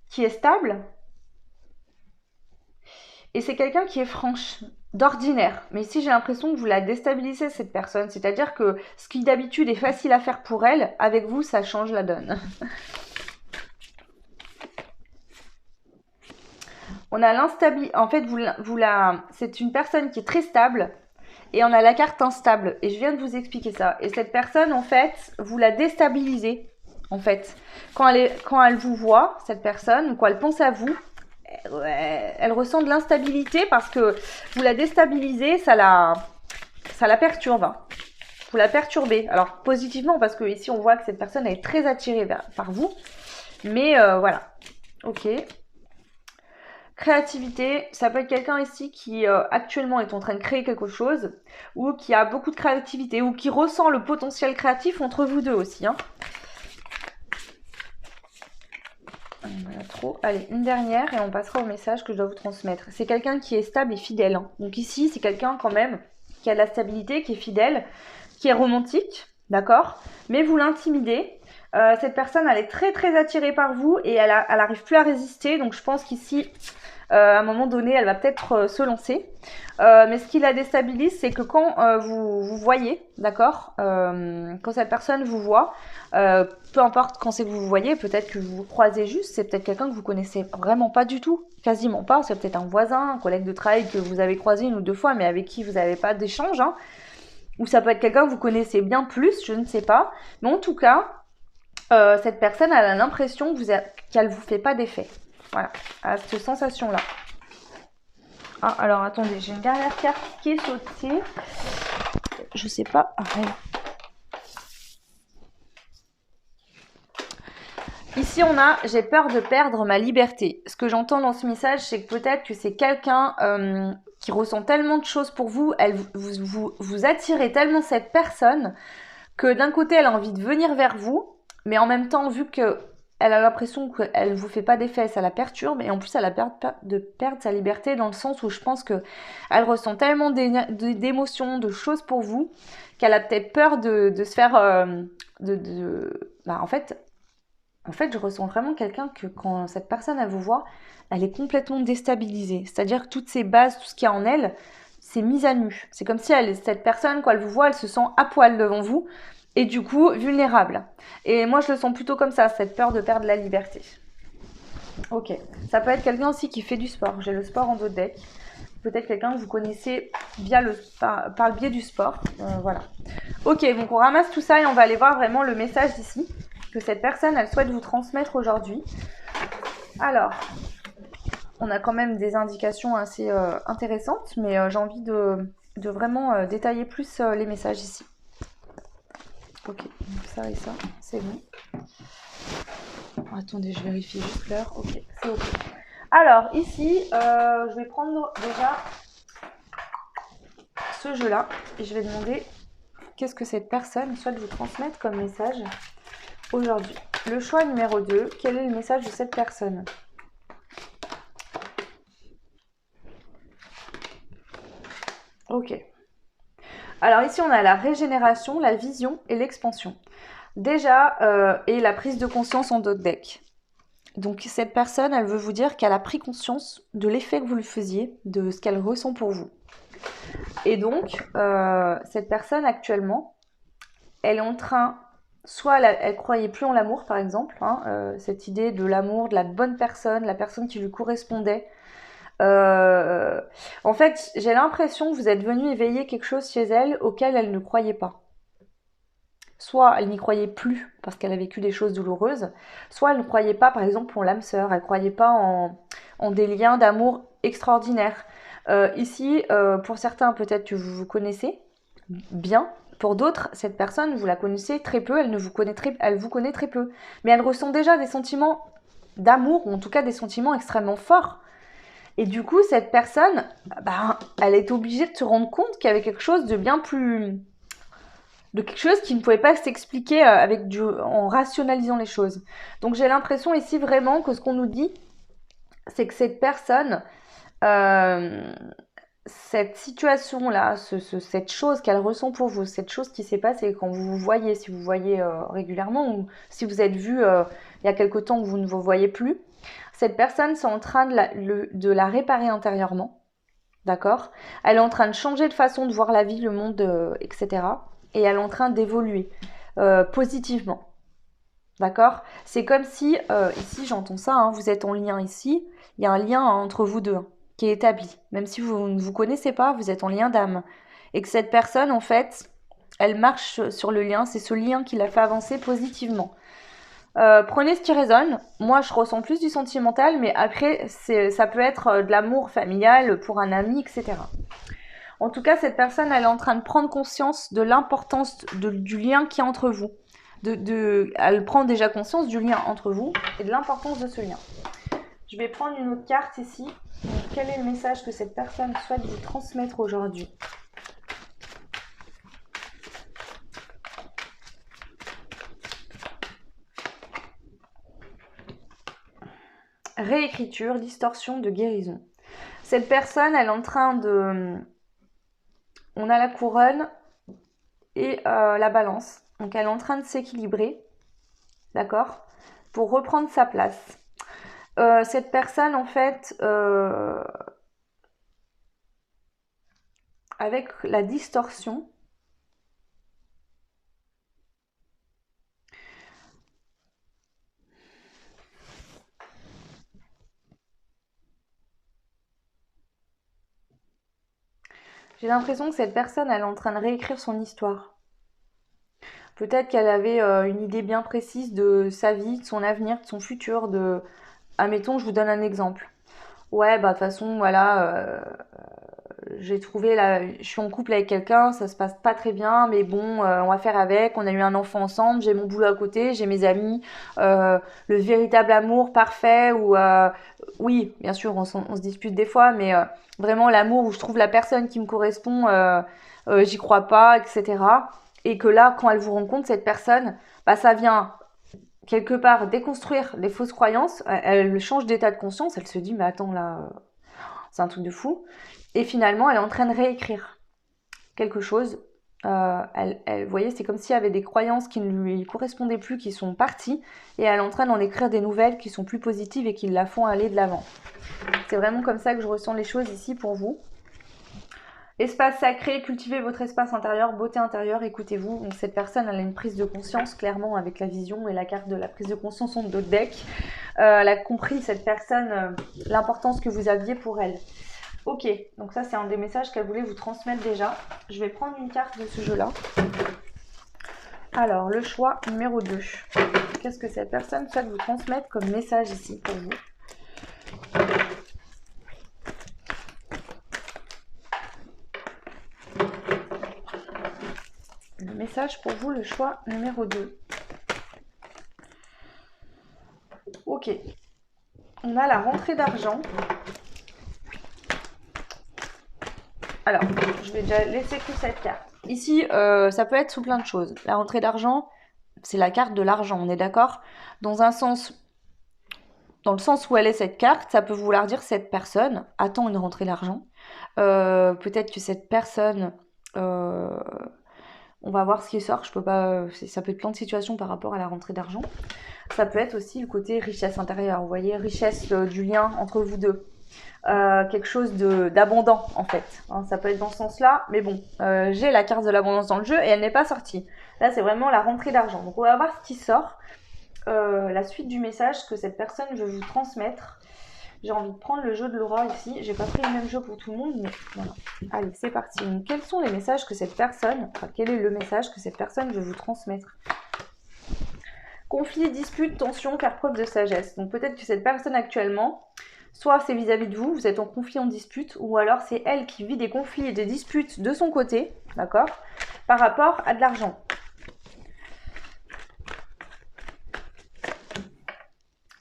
[SPEAKER 1] qui est stable et c'est quelqu'un qui est franche, d'ordinaire. Mais ici, j'ai l'impression que vous la déstabilisez, cette personne. C'est-à-dire que ce qui d'habitude est facile à faire pour elle, avec vous, ça change la donne. On a l'instabilité. En fait, c'est une personne qui est très stable. Et on a la carte instable. Et je viens de vous expliquer ça. Et cette personne, en fait, vous la déstabilisez. En fait, quand elle vous voit, cette personne, quand elle pense à vous, elle ressent de l'instabilité parce que vous la déstabilisez, ça la perturbe. Vous la perturbez. Alors, positivement, parce que ici, on voit que cette personne est très attirée par vous. Mais voilà. Ok. Créativité, ça peut être quelqu'un ici qui actuellement est en train de créer quelque chose ou qui a beaucoup de créativité ou qui ressent le potentiel créatif entre vous deux aussi. Hein. Voilà, trop. Allez, une dernière et on passera au message que je dois vous transmettre. C'est quelqu'un qui est stable et fidèle. Hein. Donc ici, c'est quelqu'un quand même qui a de la stabilité, qui est fidèle, qui est romantique, d'accord? Mais vous l'intimidez. Cette personne, elle est très très attirée par vous et elle arrive plus à résister. Donc je pense qu'ici, à un moment donné, elle va peut-être se lancer. Mais ce qui la déstabilise, c'est que quand vous voyez, d'accord, quand cette personne vous voit, peu importe quand c'est que vous vous voyez, peut-être que vous vous croisez juste, c'est peut-être quelqu'un que vous connaissez vraiment pas du tout, quasiment pas, c'est peut-être un voisin, un collègue de travail que vous avez croisé une ou deux fois, mais avec qui vous n'avez pas d'échange, hein. Ou ça peut être quelqu'un que vous connaissez bien plus, je ne sais pas. Mais en tout cas, cette personne, elle a l'impression qu'elle vous fait pas d'effet. Voilà, à cette sensation-là. Ah, alors attendez, j'ai une dernière carte qui est sautée. Je sais pas. Ah, ici, on a « J'ai peur de perdre ma liberté ». Ce que j'entends dans ce message, c'est que peut-être que c'est quelqu'un qui ressent tellement de choses pour vous, vous attirez tellement cette personne que d'un côté, elle a envie de venir vers vous, mais en même temps, vu que elle a l'impression qu'elle ne vous fait pas d'effet, ça la perturbe, et en plus, elle a peur de perdre sa liberté dans le sens où je pense qu'elle ressent tellement d'émotions, de choses pour vous, qu'elle a peut-être peur de se faire... En fait, je ressens vraiment quelqu'un que quand cette personne, elle vous voit, elle est complètement déstabilisée. C'est-à-dire que toutes ses bases, tout ce qu'il y a en elle, c'est mis à nu. C'est comme si cette personne, quand elle vous voit, elle se sent à poil devant vous et du coup vulnérable. Et moi, je le sens plutôt comme ça, cette peur de perdre la liberté. Ok. Ça peut être quelqu'un aussi qui fait du sport. J'ai le sport en dos de deck. peut-être quelqu'un que vous connaissez via par le biais du sport. Voilà. Ok, donc on ramasse tout ça et on va aller voir vraiment le message d'ici que cette personne, elle souhaite vous transmettre aujourd'hui. Alors, on a quand même des indications assez intéressantes, mais j'ai envie de vraiment détailler plus les messages ici. Ok, donc ça et ça, c'est bon. Attendez, je vérifie juste l'heure. Ok, c'est ok. Alors, ici, je vais prendre déjà ce jeu-là et je vais demander qu'est-ce que cette personne souhaite vous transmettre comme message aujourd'hui. Le choix numéro 2, quel est le message de cette personne? Ok. Alors ici, on a la régénération, la vision et l'expansion. Déjà, et la prise de conscience en d'autres decks. Donc cette personne, elle veut vous dire qu'elle a pris conscience de l'effet que vous lui faisiez, de ce qu'elle ressent pour vous. Et donc, cette personne actuellement, elle est en train, soit elle croyait plus en l'amour par exemple, cette idée de l'amour, de la bonne personne, la personne qui lui correspondait. En fait, j'ai l'impression que vous êtes venu éveiller quelque chose chez elle auquel elle ne croyait pas. Soit elle n'y croyait plus parce qu'elle a vécu des choses douloureuses, soit elle ne croyait pas par exemple en l'âme sœur, elle ne croyait pas en des liens d'amour extraordinaires. Ici, pour certains, peut-être que vous vous connaissez bien. Pour d'autres, cette personne, vous la connaissez très peu, elle vous connaît très peu. Mais elle ressent déjà des sentiments d'amour, ou en tout cas des sentiments extrêmement forts. Et du coup, cette personne, elle est obligée de se rendre compte qu'il y avait quelque chose de bien plus... de quelque chose qui ne pouvait pas s'expliquer en rationalisant les choses. Donc j'ai l'impression ici vraiment que ce qu'on nous dit, c'est que cette personne... cette situation-là, cette chose qu'elle ressent pour vous, cette chose qui s'est passée quand vous vous voyez, si vous voyez régulièrement ou si vous êtes vu il y a quelque temps que vous ne vous voyez plus, cette personne c'est en train de la réparer intérieurement, d'accord? Elle est en train de changer de façon de voir la vie, le monde, etc. Et elle est en train d'évoluer positivement, d'accord? C'est comme si, ici j'entends ça, vous êtes en lien ici, il y a un lien entre vous deux, qui est établi. Même si vous ne vous connaissez pas, vous êtes en lien d'âme. Et que cette personne, en fait, elle marche sur le lien, c'est ce lien qui l'a fait avancer positivement. Prenez ce qui résonne. Moi, je ressens plus du sentimental, mais après, ça peut être de l'amour familial pour un ami, etc. En tout cas, cette personne, elle est en train de prendre conscience de l'importance du lien qui est entre vous. Elle prend déjà conscience du lien entre vous et de l'importance de ce lien. Je vais prendre une autre carte ici. Donc, quel est le message que cette personne souhaite vous transmettre aujourd'hui? Réécriture, distorsion de guérison. Cette personne, elle est en train de... On a la couronne et la balance. Donc elle est en train de s'équilibrer, d'accord, pour reprendre sa place. Cette personne, en fait, avec la distorsion, j'ai l'impression que cette personne, elle est en train de réécrire son histoire. Peut-être qu'elle avait une idée bien précise de sa vie, de son avenir, de son futur, Admettons, je vous donne un exemple. Ouais, de toute façon, voilà, j'ai trouvé je suis en couple avec quelqu'un, ça se passe pas très bien, mais bon, on va faire avec, on a eu un enfant ensemble, j'ai mon boulot à côté, j'ai mes amis, le véritable amour parfait, oui, bien sûr, on se dispute des fois, mais vraiment l'amour où je trouve la personne qui me correspond, j'y crois pas, etc. Et que là, quand elle vous rencontre, cette personne, ça vient quelque part déconstruire les fausses croyances, elle change d'état de conscience, elle se dit mais attends là, c'est un truc de fou. Et finalement, elle est en train de réécrire quelque chose. Vous voyez, c'est comme s'il y avait des croyances qui ne lui correspondaient plus, qui sont parties, et elle est en train d'en écrire des nouvelles qui sont plus positives et qui la font aller de l'avant. C'est vraiment comme ça que je ressens les choses ici pour vous. Espace sacré, cultivez votre espace intérieur, beauté intérieure, écoutez-vous. Donc cette personne, elle a une prise de conscience, clairement, avec la vision et la carte de la prise de conscience en d'autres decks. Elle a compris, cette personne, l'importance que vous aviez pour elle. Ok, donc ça c'est un des messages qu'elle voulait vous transmettre déjà. Je vais prendre une carte de ce jeu-là. Alors, le choix numéro 2. Qu'est-ce que cette personne souhaite vous transmettre comme message ici pour vous? Le message pour vous, le choix numéro 2. Ok. On a la rentrée d'argent. Alors, je vais déjà laisser que cette carte. Ici, ça peut être sous plein de choses. La rentrée d'argent, c'est la carte de l'argent, on est d'accord? Dans le sens où elle est cette carte, ça peut vouloir dire cette personne attend une rentrée d'argent. Peut-être que cette personne, on va voir ce qui sort. Je peux pas, ça peut être plein de situations par rapport à la rentrée d'argent. Ça peut être aussi le côté richesse intérieure. Vous voyez, richesse du lien entre vous deux. Quelque chose d'abondant en fait. Hein, ça peut être dans ce sens-là, mais bon, j'ai la carte de l'abondance dans le jeu et elle n'est pas sortie. Là, c'est vraiment la rentrée d'argent. Donc, on va voir ce qui sort. La suite du message que cette personne veut vous transmettre. J'ai envie de prendre le jeu de Laura ici. J'ai pas pris le même jeu pour tout le monde, mais voilà. Allez, c'est parti. Donc, quels sont les messages que cette personne, enfin, quel est le message que cette personne veut vous transmettre? Conflit, dispute, tension, faire preuve de sagesse. Donc, peut-être que cette personne actuellement, soit c'est vis-à-vis de vous, vous êtes en conflit, en dispute, ou alors c'est elle qui vit des conflits et des disputes de son côté, d'accord, par rapport à de l'argent.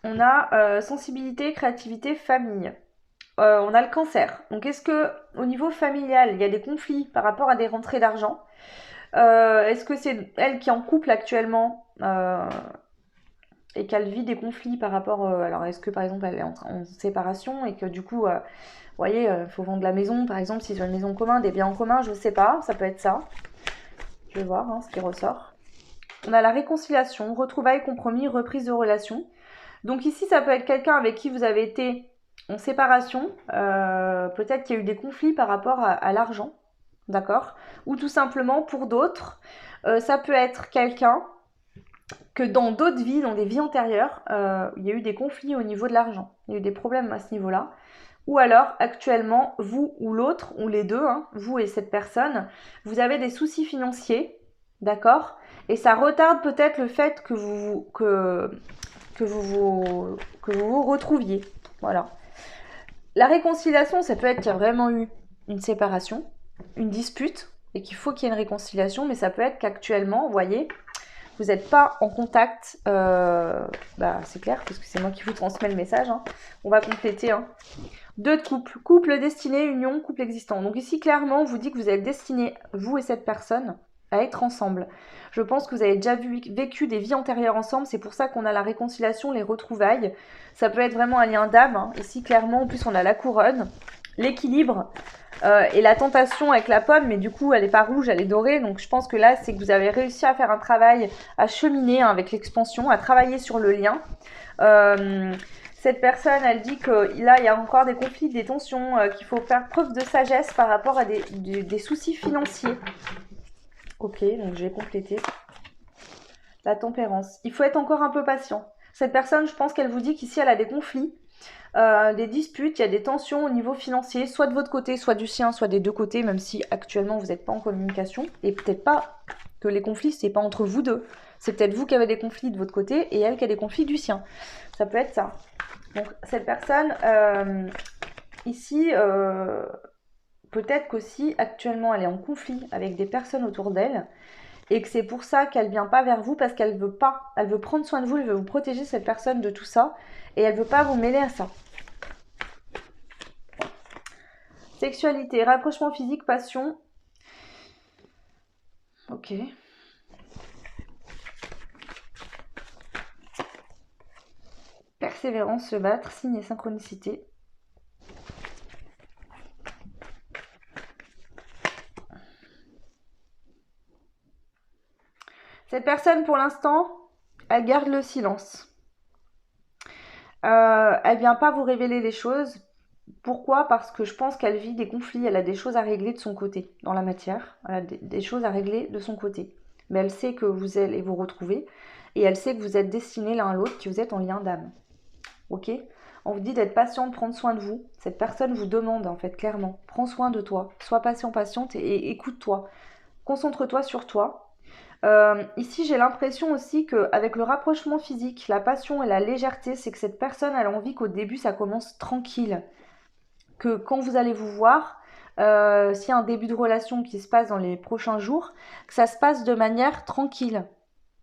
[SPEAKER 1] On a sensibilité, créativité, famille. On a le cancer. Donc est-ce que au niveau familial, il y a des conflits par rapport à des rentrées d'argent? Est-ce que c'est elle qui est en couple actuellement et qu'elle vit des conflits par rapport... alors est-ce que par exemple elle est en séparation et que du coup, vous voyez, il faut vendre la maison par exemple, si c'est une maison en commun, des biens en commun, je sais pas, ça peut être ça. Je vais voir ce qui ressort. On a la réconciliation, retrouvailles, compromis, reprise de relation. Donc ici, ça peut être quelqu'un avec qui vous avez été en séparation. Peut-être qu'il y a eu des conflits par rapport à l'argent, d'accord? Ou tout simplement, pour d'autres, ça peut être quelqu'un que dans d'autres vies, dans des vies antérieures, il y a eu des conflits au niveau de l'argent. Il y a eu des problèmes à ce niveau-là. Ou alors, actuellement, vous ou l'autre, ou les deux, hein, vous et cette personne, vous avez des soucis financiers, d'accord? Et ça retarde peut-être le fait que vous retrouviez. Voilà. La réconciliation, ça peut être qu'il y a vraiment eu une séparation, une dispute, et qu'il faut qu'il y ait une réconciliation, mais ça peut être qu'actuellement, vous voyez, vous n'êtes pas en contact, c'est clair, parce que c'est moi qui vous transmets le message, hein. On va compléter, hein. Deux couples, couple destiné, union, couple existant. Donc ici, clairement, on vous dit que vous êtes destiné, vous et cette personne, à être ensemble. Je pense que vous avez déjà vécu des vies antérieures ensemble, c'est pour ça qu'on a la réconciliation, les retrouvailles. Ça peut être vraiment un lien d'âme, hein. Ici, clairement, en plus, on a la couronne, l'équilibre, et la tentation avec la pomme, mais du coup, elle n'est pas rouge, elle est dorée. Donc je pense que là, c'est que vous avez réussi à faire un travail, à cheminer, hein, avec l'expansion, à travailler sur le lien. Cette personne, elle dit que là, il y a encore des conflits, des tensions, qu'il faut faire preuve de sagesse par rapport à des soucis financiers. Ok, donc je vais compléter. La tempérance. Il faut être encore un peu patient. Cette personne, je pense qu'elle vous dit qu'ici, elle a des conflits, des disputes, il y a des tensions au niveau financier, soit de votre côté, soit du sien, soit des deux côtés, même si actuellement, vous n'êtes pas en communication. Et peut-être pas que les conflits, c'est pas entre vous deux. C'est peut-être vous qui avez des conflits de votre côté et elle qui a des conflits du sien. Ça peut être ça. Donc cette personne, ici, peut-être qu'aussi actuellement elle est en conflit avec des personnes autour d'elle et que c'est pour ça qu'elle vient pas vers vous parce qu'elle veut pas, elle veut prendre soin de vous, elle veut vous protéger cette personne de tout ça et elle veut pas vous mêler à ça. Sexualité, rapprochement physique, passion. Ok. Persévérance, se battre, signe et synchronicité. Cette personne, pour l'instant, elle garde le silence. Elle vient pas vous révéler les choses. Pourquoi? Parce que je pense qu'elle vit des conflits, elle a des choses à régler de son côté dans la matière, elle a des choses à régler de son côté. Mais elle sait que vous allez vous retrouver et elle sait que vous êtes destinés l'un à l'autre, que vous êtes en lien d'âme. Ok? On vous dit d'être patient, de prendre soin de vous. Cette personne vous demande en fait clairement, prends soin de toi, sois patient, patiente et écoute-toi. Concentre-toi sur toi. Ici, j'ai l'impression aussi qu'avec le rapprochement physique, la passion et la légèreté, c'est que cette personne elle a envie qu'au début, ça commence tranquille. Que quand vous allez vous voir, s'il y a un début de relation qui se passe dans les prochains jours, que ça se passe de manière tranquille.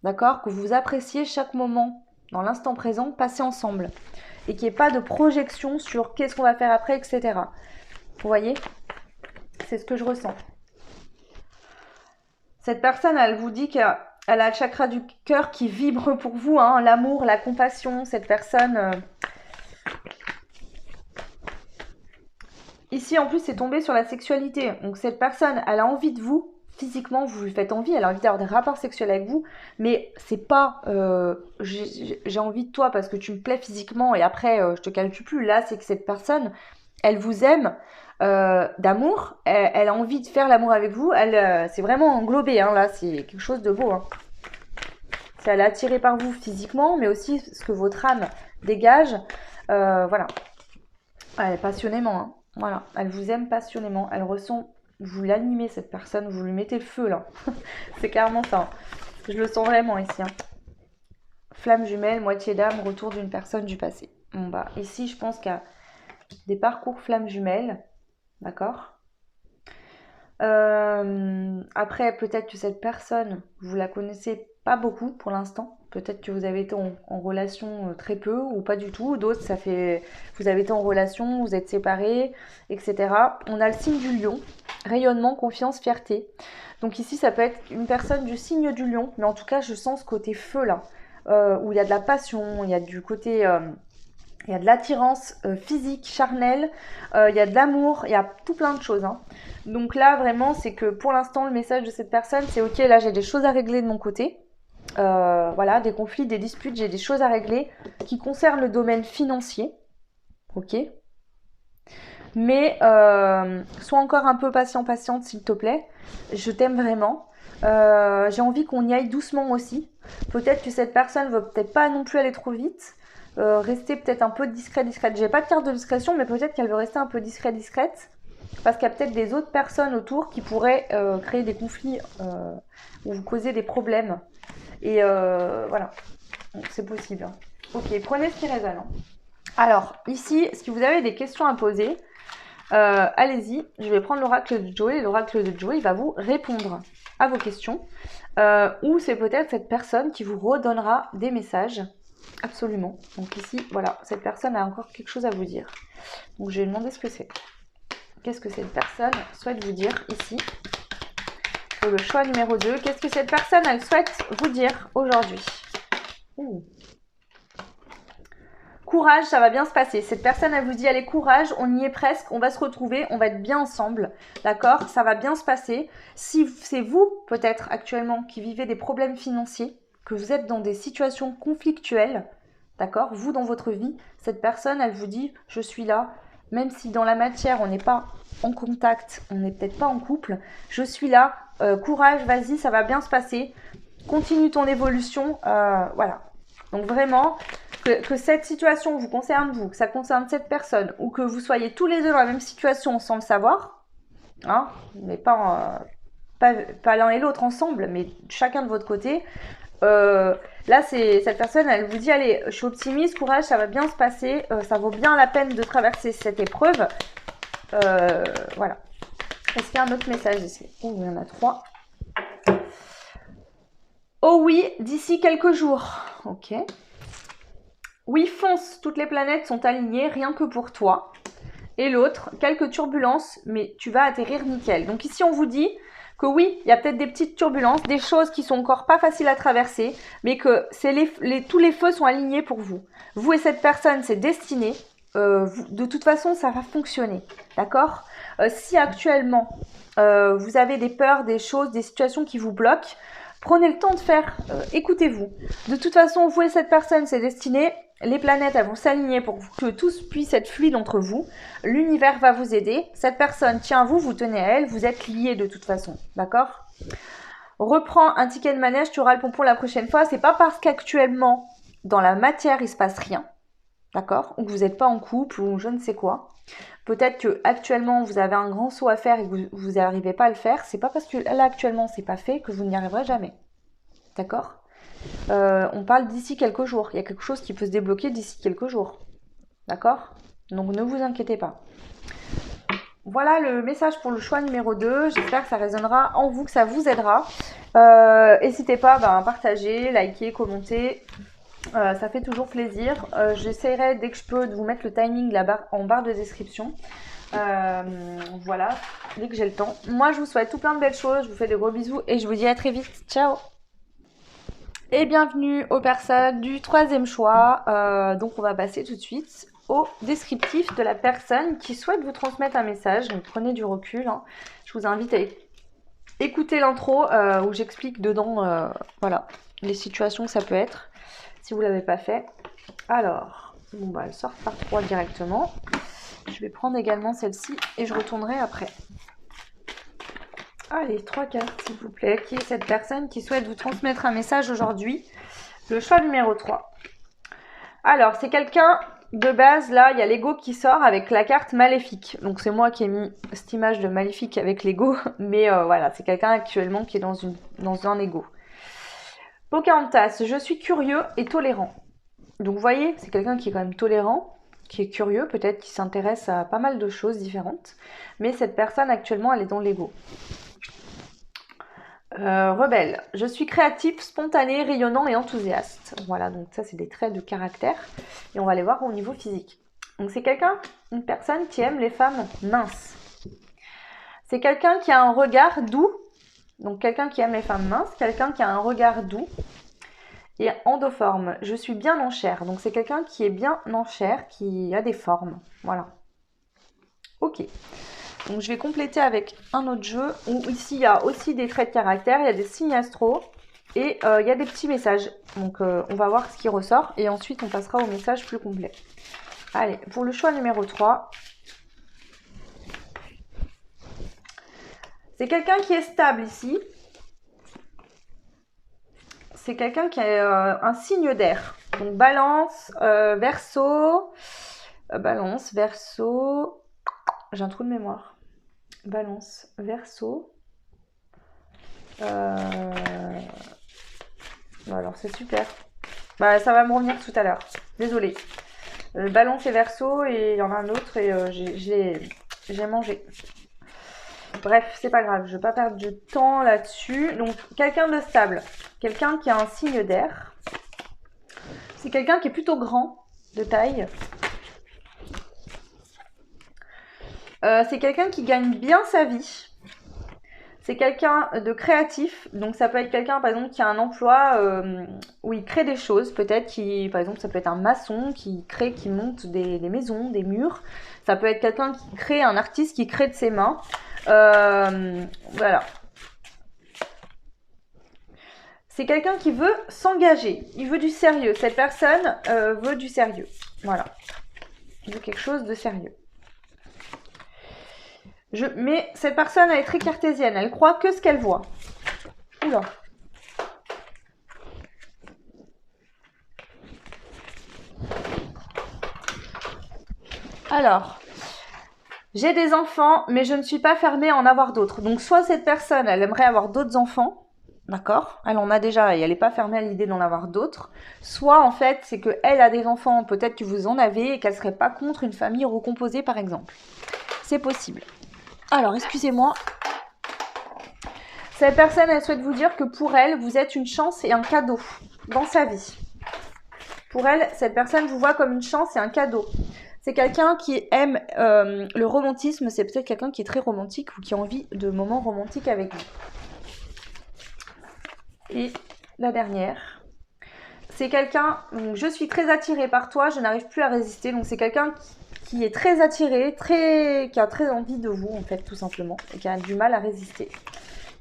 [SPEAKER 1] D'accord? Que vous appréciez chaque moment dans l'instant présent passé ensemble. Et qu'il n'y ait pas de projection sur qu'est-ce qu'on va faire après, etc. Vous voyez? C'est ce que je ressens. Cette personne, elle vous dit qu'elle a le chakra du cœur qui vibre pour vous, hein, l'amour, la compassion. Cette personne... Ici, en plus, c'est tombé sur la sexualité. Donc, cette personne, elle a envie de vous. Physiquement, vous lui faites envie. Elle a envie d'avoir des rapports sexuels avec vous. Mais c'est pas... j'ai envie de toi parce que tu me plais physiquement et après, je te calcule plus. Là, c'est que cette personne, elle vous aime d'amour. Elle a envie de faire l'amour avec vous. C'est vraiment englobé. Hein, là, c'est quelque chose de beau. Hein. Elle est attirée par vous physiquement, mais aussi ce que votre âme dégage. Voilà. Elle, passionnément. Hein. Voilà. Elle vous aime passionnément. Elle ressent... Vous l'animez, cette personne. Vous lui mettez le feu, là. C'est clairement ça. Je le sens vraiment ici. Hein. Flamme jumelle, moitié d'âme, retour d'une personne du passé. Bon, bah, ici, je pense qu'il y a des parcours flamme jumelle. D'accord. Après, peut-être que cette personne, vous la connaissez pas beaucoup pour l'instant. Peut-être que vous avez été en relation très peu ou pas du tout. D'autres, ça fait vous avez été en relation, vous êtes séparés, etc. On a le signe du lion, rayonnement, confiance, fierté. Donc ici, ça peut être une personne du signe du lion, mais en tout cas, je sens ce côté feu là, où il y a de la passion, il y a du côté... il y a de l'attirance physique, charnelle, il y a de l'amour, il y a tout plein de choses. Hein. Donc là, vraiment, c'est que pour l'instant, le message de cette personne, c'est ok, là, j'ai des choses à régler de mon côté. Voilà, des conflits, des disputes, j'ai des choses à régler qui concernent le domaine financier. Ok. Mais sois encore un peu patiente, s'il te plaît. Je t'aime vraiment. J'ai envie qu'on y aille doucement aussi. Peut-être que cette personne ne veut peut-être pas non plus aller trop vite. Rester peut-être un peu discrète. J'ai pas de carte de discrétion, mais peut-être qu'elle veut rester un peu discrète. Parce qu'il y a peut-être des autres personnes autour qui pourraient créer des conflits ou vous causer des problèmes. Et voilà, donc, c'est possible. Hein. Ok, prenez ce qui résonne. Hein. Alors, ici, si vous avez des questions à poser, allez-y. Je vais prendre l'oracle de Joey. L'oracle de Joey va vous répondre à vos questions. Ou c'est peut-être cette personne qui vous redonnera des messages. Absolument. Donc ici, voilà, cette personne a encore quelque chose à vous dire. Donc je vais demander ce que c'est. Qu'est-ce que cette personne souhaite vous dire ici? Pour le choix numéro 2, qu'est-ce que cette personne, elle souhaite vous dire aujourd'hui? Courage, ça va bien se passer. Cette personne, elle vous dit, allez, courage, on y est presque, on va se retrouver, on va être bien ensemble. D'accord? Ça va bien se passer. Si c'est vous, peut-être, actuellement, qui vivez des problèmes financiers, que vous êtes dans des situations conflictuelles, d'accord? Vous, dans votre vie, cette personne, elle vous dit, je suis là, même si dans la matière, on n'est pas en contact, on n'est peut-être pas en couple, je suis là, courage, vas-y, ça va bien se passer, continue ton évolution, voilà. Donc vraiment, que cette situation vous concerne vous, que ça concerne cette personne, ou que vous soyez tous les deux dans la même situation sans le savoir, hein, mais pas l'un et l'autre ensemble, mais chacun de votre côté, là, c'est cette personne, elle vous dit, allez, je suis optimiste, courage, ça va bien se passer, ça vaut bien la peine de traverser cette épreuve. Voilà. Est-ce qu'il y a un autre message ici? Oh, il y en a 3. Oh oui, d'ici quelques jours. Ok. Oui, fonce, toutes les planètes sont alignées, rien que pour toi. Et l'autre, quelques turbulences, mais tu vas atterrir nickel. Donc ici, on vous dit que oui, il y a peut-être des petites turbulences, des choses qui sont encore pas faciles à traverser, mais que tous les feux sont alignés pour vous. Vous et cette personne, c'est destiné. De toute façon, ça va fonctionner. D'accord? Si actuellement, vous avez des peurs, des choses, des situations qui vous bloquent, prenez le temps de faire, écoutez-vous. De toute façon, vous et cette personne, c'est destiné. Les planètes, elles vont s'aligner pour que tout puisse être fluide entre vous. L'univers va vous aider. Cette personne tient à vous, vous tenez à elle, vous êtes liés de toute façon. D'accord? Reprends un ticket de manège, tu auras le pompon la prochaine fois. C'est pas parce qu'actuellement, dans la matière, il se passe rien. d'accord? Ou que vous n'êtes pas en couple ou je ne sais quoi. Peut-être que actuellement vous avez un grand saut à faire et que vous n'arrivez pas à le faire. C'est pas parce que là actuellement c'est pas fait que vous n'y arriverez jamais, d'accord? On parle d'ici quelques jours. Il y a quelque chose qui peut se débloquer d'ici quelques jours, d'accord? Donc ne vous inquiétez pas. Voilà le message pour le choix numéro 2. J'espère que ça résonnera en vous, que ça vous aidera. N'hésitez pas à partager, liker, commenter. Ça fait toujours plaisir. J'essaierai dès que je peux de vous mettre le timing en barre de description. Voilà, dès que j'ai le temps. Moi, je vous souhaite tout plein de belles choses. Je vous fais de gros bisous et je vous dis à très vite. Ciao! Et bienvenue aux personnes du troisième choix. Donc, on va passer tout de suite au descriptif de la personne qui souhaite vous transmettre un message. Donc, prenez du recul. Hein. Je vous invite à écouter l'intro où j'explique dedans voilà, les situations que ça peut être si vous ne l'avez pas fait. Alors, elle sort par 3 directement. Je vais prendre également celle-ci et je retournerai après. Allez, 3 cartes s'il vous plaît. Qui est cette personne qui souhaite vous transmettre un message aujourd'hui? Le choix numéro 3. Alors, c'est quelqu'un de base, là, il y a l'ego qui sort avec la carte maléfique. Donc, c'est moi qui ai mis cette image de maléfique avec l'ego. Mais voilà, c'est quelqu'un actuellement qui est dans un ego. Pocahontas, je suis curieux et tolérant. Donc, vous voyez, c'est quelqu'un qui est quand même tolérant, qui est curieux, peut-être qui s'intéresse à pas mal de choses différentes. Mais cette personne, actuellement, elle est dans l'ego. Rebelle, je suis créatif, spontané, rayonnant et enthousiaste. Voilà, donc ça c'est des traits de caractère. Et on va les voir au niveau physique. Donc c'est une personne qui aime les femmes minces. C'est quelqu'un qui a un regard doux. Donc quelqu'un qui aime les femmes minces, quelqu'un qui a un regard doux et endoforme. Je suis bien en chair. Donc c'est quelqu'un qui est bien en chair, qui a des formes. Voilà. Ok. Donc je vais compléter avec un autre jeu où ici il y a aussi des traits de caractère, il y a des signes astro et il y a des petits messages. Donc on va voir ce qui ressort et ensuite on passera au message plus complet. Allez, pour le choix numéro 3. C'est quelqu'un qui est stable ici. C'est quelqu'un qui a un signe d'air. Donc balance, verseau, balance, verseau. J'ai un trou de mémoire. Balance, verseau. Alors c'est super. Ça va me revenir tout à l'heure. Désolée. Balance et verseau et il y en a un autre et j'ai mangé. Bref, c'est pas grave. Je vais pas perdre du temps là-dessus. Donc quelqu'un de stable. Quelqu'un qui a un signe d'air. C'est quelqu'un qui est plutôt grand de taille. C'est quelqu'un qui gagne bien sa vie. C'est quelqu'un de créatif, donc ça peut être quelqu'un par exemple qui a un emploi où il crée des choses, peut-être par exemple ça peut être un maçon qui monte des maisons, des murs. Ça peut être quelqu'un qui crée, un artiste qui crée de ses mains. Voilà. C'est quelqu'un qui veut s'engager, il veut du sérieux. Cette personne veut du sérieux. Voilà. Il veut quelque chose de sérieux. Mais cette personne, elle est très cartésienne. Elle croit que ce qu'elle voit. Oula. Alors, j'ai des enfants, mais je ne suis pas fermée à en avoir d'autres. Donc, soit cette personne, elle aimerait avoir d'autres enfants. D'accord? Elle en a déjà et elle n'est pas fermée à l'idée d'en avoir d'autres. Soit, en fait, c'est qu'elle a des enfants, peut-être que vous en avez, et qu'elle ne serait pas contre une famille recomposée, par exemple. C'est possible. Alors, excusez-moi. Cette personne, elle souhaite vous dire que pour elle, vous êtes une chance et un cadeau dans sa vie. Pour elle, cette personne vous voit comme une chance et un cadeau. C'est quelqu'un qui aime le romantisme. C'est peut-être quelqu'un qui est très romantique ou qui a envie de moments romantiques avec vous. Et la dernière. C'est quelqu'un, je suis très attirée par toi, je n'arrive plus à résister. Donc c'est quelqu'un qui est très attiré, qui a très envie de vous en fait tout simplement. Et qui a du mal à résister.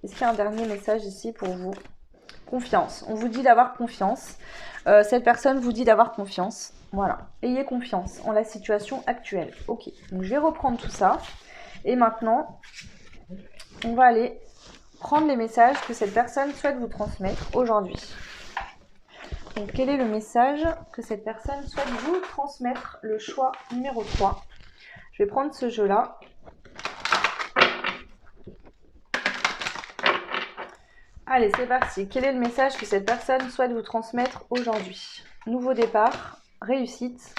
[SPEAKER 1] Est-ce qu'il y a un dernier message ici pour vous? Confiance. On vous dit d'avoir confiance. Cette personne vous dit d'avoir confiance. Voilà. Ayez confiance en la situation actuelle. Ok. Donc je vais reprendre tout ça. Et maintenant, on va aller prendre les messages que cette personne souhaite vous transmettre aujourd'hui. Donc, quel est le message que cette personne souhaite vous transmettre? Le choix numéro 3. Je vais prendre ce jeu-là. Allez, c'est parti. Quel est le message que cette personne souhaite vous transmettre aujourd'hui? Nouveau départ, réussite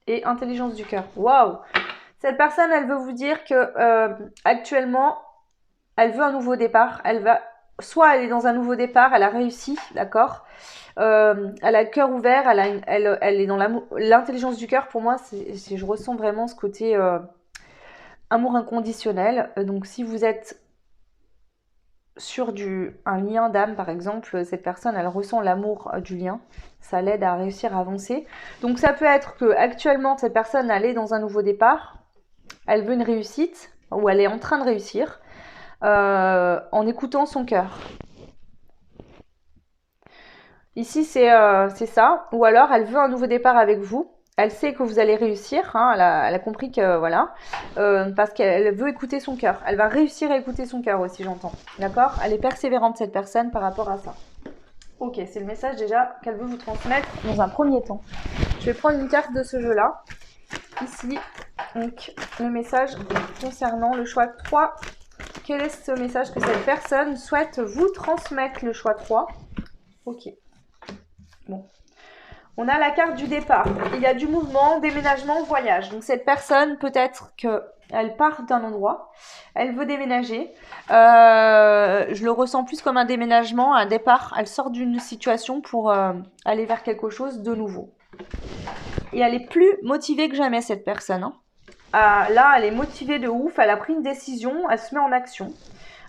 [SPEAKER 1] et intelligence du cœur. Waouh! Cette personne, elle veut vous dire que actuellement, elle veut un nouveau départ. Soit elle est dans un nouveau départ, elle a réussi, d'accord? Elle a le cœur ouvert, elle est dans l'intelligence du cœur. Pour moi, je ressens vraiment ce côté amour inconditionnel. Donc, si vous êtes sur un lien d'âme, par exemple, cette personne, elle ressent l'amour du lien. Ça l'aide à réussir à avancer. Donc, ça peut être que actuellement, cette personne, elle est dans un nouveau départ. Elle veut une réussite, ou elle est en train de réussir, en écoutant son cœur. Ici, c'est ça. Ou alors, elle veut un nouveau départ avec vous. Elle sait que vous allez réussir. Hein, elle a compris que, voilà. Parce qu'elle veut écouter son cœur. Elle va réussir à écouter son cœur aussi, j'entends. D'accord? Elle est persévérante, cette personne, par rapport à ça. Ok, c'est le message déjà qu'elle veut vous transmettre dans un premier temps. Je vais prendre une carte de ce jeu-là. Ici, donc, le message concernant le choix 3. Quel est ce message que cette personne souhaite vous transmettre? Le choix 3. Ok. Bon. On a la carte du départ. Il y a du mouvement, déménagement, voyage. Donc cette personne, peut-être qu'elle part d'un endroit, elle veut déménager. Je le ressens plus comme un déménagement, un départ. Elle sort d'une situation pour aller vers quelque chose de nouveau. Et elle est plus motivée que jamais, cette personne. Hein. Là, elle est motivée de ouf. Elle a pris une décision, elle se met en action.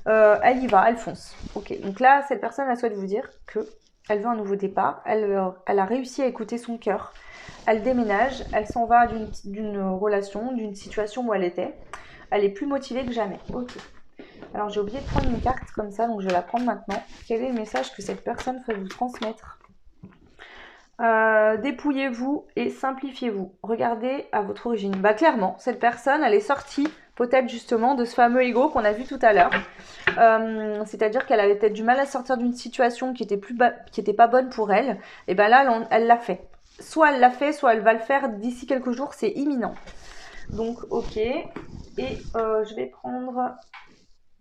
[SPEAKER 1] Elle y va, elle fonce. Ok. Donc là, cette personne, elle souhaite vous dire que elle veut un nouveau départ, elle a réussi à écouter son cœur, elle déménage, elle s'en va d'une relation, d'une situation où elle était, elle est plus motivée que jamais. Ok. Alors j'ai oublié de prendre une carte comme ça, donc je vais la prendre maintenant. Quel est le message que cette personne souhaite vous transmettre? Dépouillez-vous et simplifiez-vous. Regardez à votre origine. Bah clairement, cette personne, elle est sortie peut-être justement de ce fameux ego qu'on a vu tout à l'heure. C'est-à-dire qu'elle avait peut-être du mal à sortir d'une situation qui était pas bonne pour elle. Et ben là, elle l'a fait. Soit elle l'a fait, soit elle va le faire d'ici quelques jours, c'est imminent. Donc, ok. Et je vais prendre...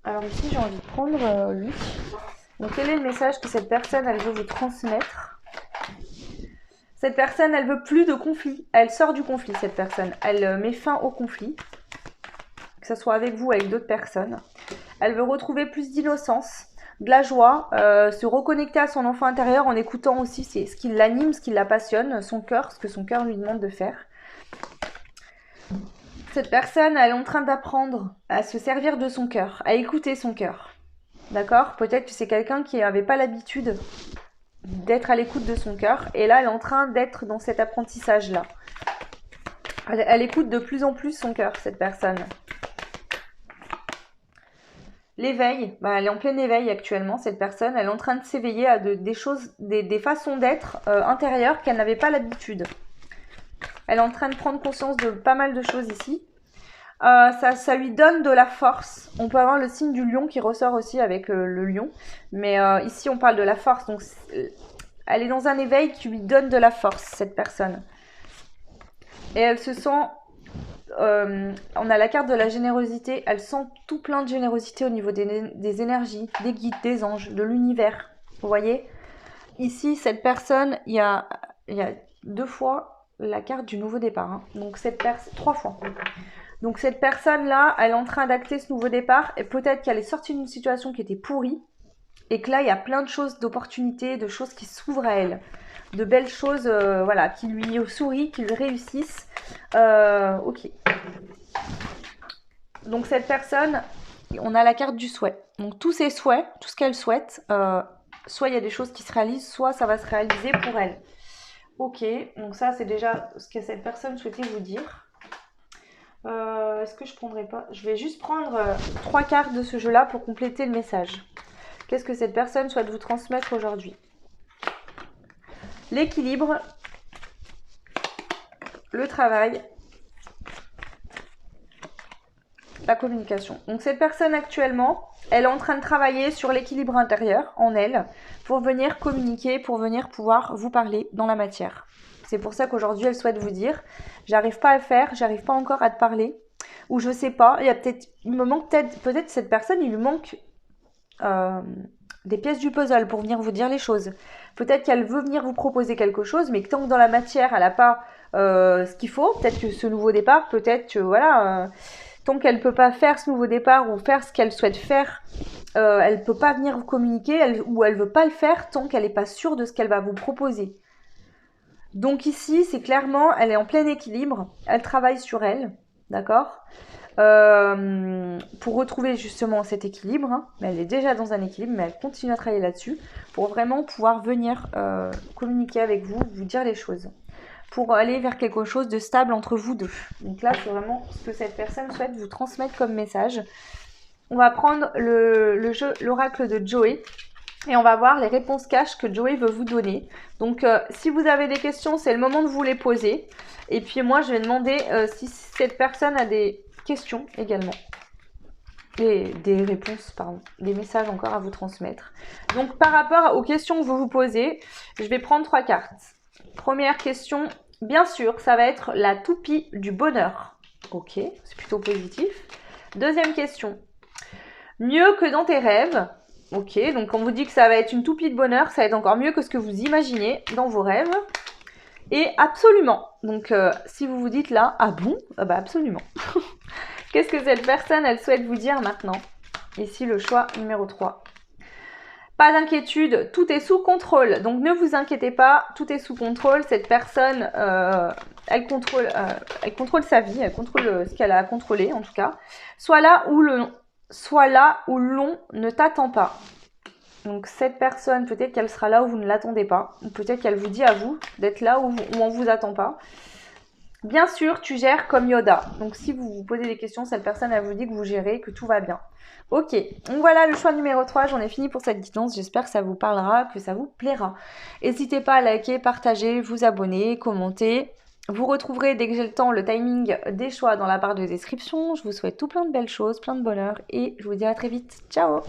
[SPEAKER 1] Alors ici, j'ai envie de prendre lui. Donc, quel est le message que cette personne, elle veut vous transmettre? Cette personne, elle veut plus de conflit. Elle sort du conflit, cette personne. Elle met fin au conflit. Que ce soit avec vous ou avec d'autres personnes. Elle veut retrouver plus d'innocence, de la joie, se reconnecter à son enfant intérieur en écoutant aussi ce qui l'anime, ce qui la passionne, son cœur, ce que son cœur lui demande de faire. Cette personne, elle est en train d'apprendre à se servir de son cœur, à écouter son cœur. D'accord? Peut-être que c'est quelqu'un qui n'avait pas l'habitude d'être à l'écoute de son cœur. Et là, elle est en train d'être dans cet apprentissage-là. Elle écoute de plus en plus son cœur, cette personne. L'éveil, elle est en plein éveil actuellement, cette personne. Elle est en train de s'éveiller à des choses, des façons d'être intérieures qu'elle n'avait pas l'habitude. Elle est en train de prendre conscience de pas mal de choses ici. Ça lui donne de la force. On peut avoir le signe du lion qui ressort aussi avec le lion. Mais ici, on parle de la force. Donc, elle est dans un éveil qui lui donne de la force, cette personne. Et elle se sent... on a la carte de la générosité. Elle sent tout plein de générosité au niveau des énergies, des guides, des anges, de l'univers. Vous voyez? Ici, cette personne, il y a 2 fois la carte du nouveau départ. Hein. Donc, 3 fois. Donc cette personne-là, elle est en train d'acter ce nouveau départ et peut-être qu'elle est sortie d'une situation qui était pourrie et que là, il y a plein de choses, d'opportunités, de choses qui s'ouvrent à elle. De belles choses voilà, qui lui sourient, qui lui réussissent. Ok. Donc cette personne, on a la carte du souhait. Donc tous ses souhaits, tout ce qu'elle souhaite, soit il y a des choses qui se réalisent, soit ça va se réaliser pour elle. Ok, donc ça c'est déjà ce que cette personne souhaitait vous dire. Est-ce que je prendrai pas? Je vais juste prendre 3 cartes de ce jeu-là pour compléter le message. Qu'est-ce que cette personne souhaite vous transmettre aujourd'hui? L'équilibre, le travail, la communication. Donc cette personne actuellement, elle est en train de travailler sur l'équilibre intérieur en elle pour venir communiquer, pour venir pouvoir vous parler dans la matière. C'est pour ça qu'aujourd'hui, elle souhaite vous dire « J'arrive pas à le faire, j'arrive pas encore à te parler » ou « Je sais pas, il me manque peut-être cette personne, il lui manque des pièces du puzzle pour venir vous dire les choses. Peut-être qu'elle veut venir vous proposer quelque chose, mais que tant que dans la matière, elle n'a pas ce qu'il faut, peut-être que ce nouveau départ, peut-être que voilà, tant qu'elle ne peut pas faire ce nouveau départ ou faire ce qu'elle souhaite faire, elle ne peut pas venir vous communiquer ou elle ne veut pas le faire tant qu'elle n'est pas sûre de ce qu'elle va vous proposer. Donc ici, c'est clairement, elle est en plein équilibre, elle travaille sur elle, d'accord pour retrouver justement cet équilibre, hein. Mais elle est déjà dans un équilibre, mais elle continue à travailler là-dessus pour vraiment pouvoir venir communiquer avec vous, vous dire les choses, pour aller vers quelque chose de stable entre vous deux. Donc là, c'est vraiment ce que cette personne souhaite vous transmettre comme message. On va prendre l'oracle de Joey et on va voir les réponses cash que Joey veut vous donner. Donc si vous avez des questions, c'est le moment de vous les poser. Et puis moi, je vais demander si cette personne a des questions également. Et des réponses, pardon, des messages encore à vous transmettre. Donc par rapport aux questions que vous vous posez, je vais prendre 3 cartes. Première question, bien sûr, ça va être la toupie du bonheur. Ok, c'est plutôt positif. Deuxième question, mieux que dans tes rêves. Ok, donc on vous dit que ça va être une toupie de bonheur, ça va être encore mieux que ce que vous imaginez dans vos rêves. Et absolument. Donc si vous vous dites là, ah bon, ah bah absolument. Qu'est-ce que cette personne, elle souhaite vous dire maintenant? Ici, le choix numéro 3. Pas d'inquiétude, tout est sous contrôle. Donc ne vous inquiétez pas, tout est sous contrôle. Cette personne, elle contrôle sa vie, elle contrôle ce qu'elle a à contrôler en tout cas. Soit là où l'on ne t'attend pas. Donc cette personne, peut-être qu'elle sera là où vous ne l'attendez pas. Ou peut-être qu'elle vous dit à vous d'être là où on ne vous attend pas. Bien sûr, tu gères comme Yoda. Donc si vous vous posez des questions, cette personne, elle vous dit que vous gérez, que tout va bien. Ok, donc voilà le choix numéro 3. J'en ai fini pour cette guidance. J'espère que ça vous parlera, que ça vous plaira. N'hésitez pas à liker, partager, vous abonner, commenter. Vous retrouverez dès que j'ai le temps le timing des choix dans la barre de description. Je vous souhaite tout plein de belles choses, plein de bonheur et je vous dis à très vite. Ciao!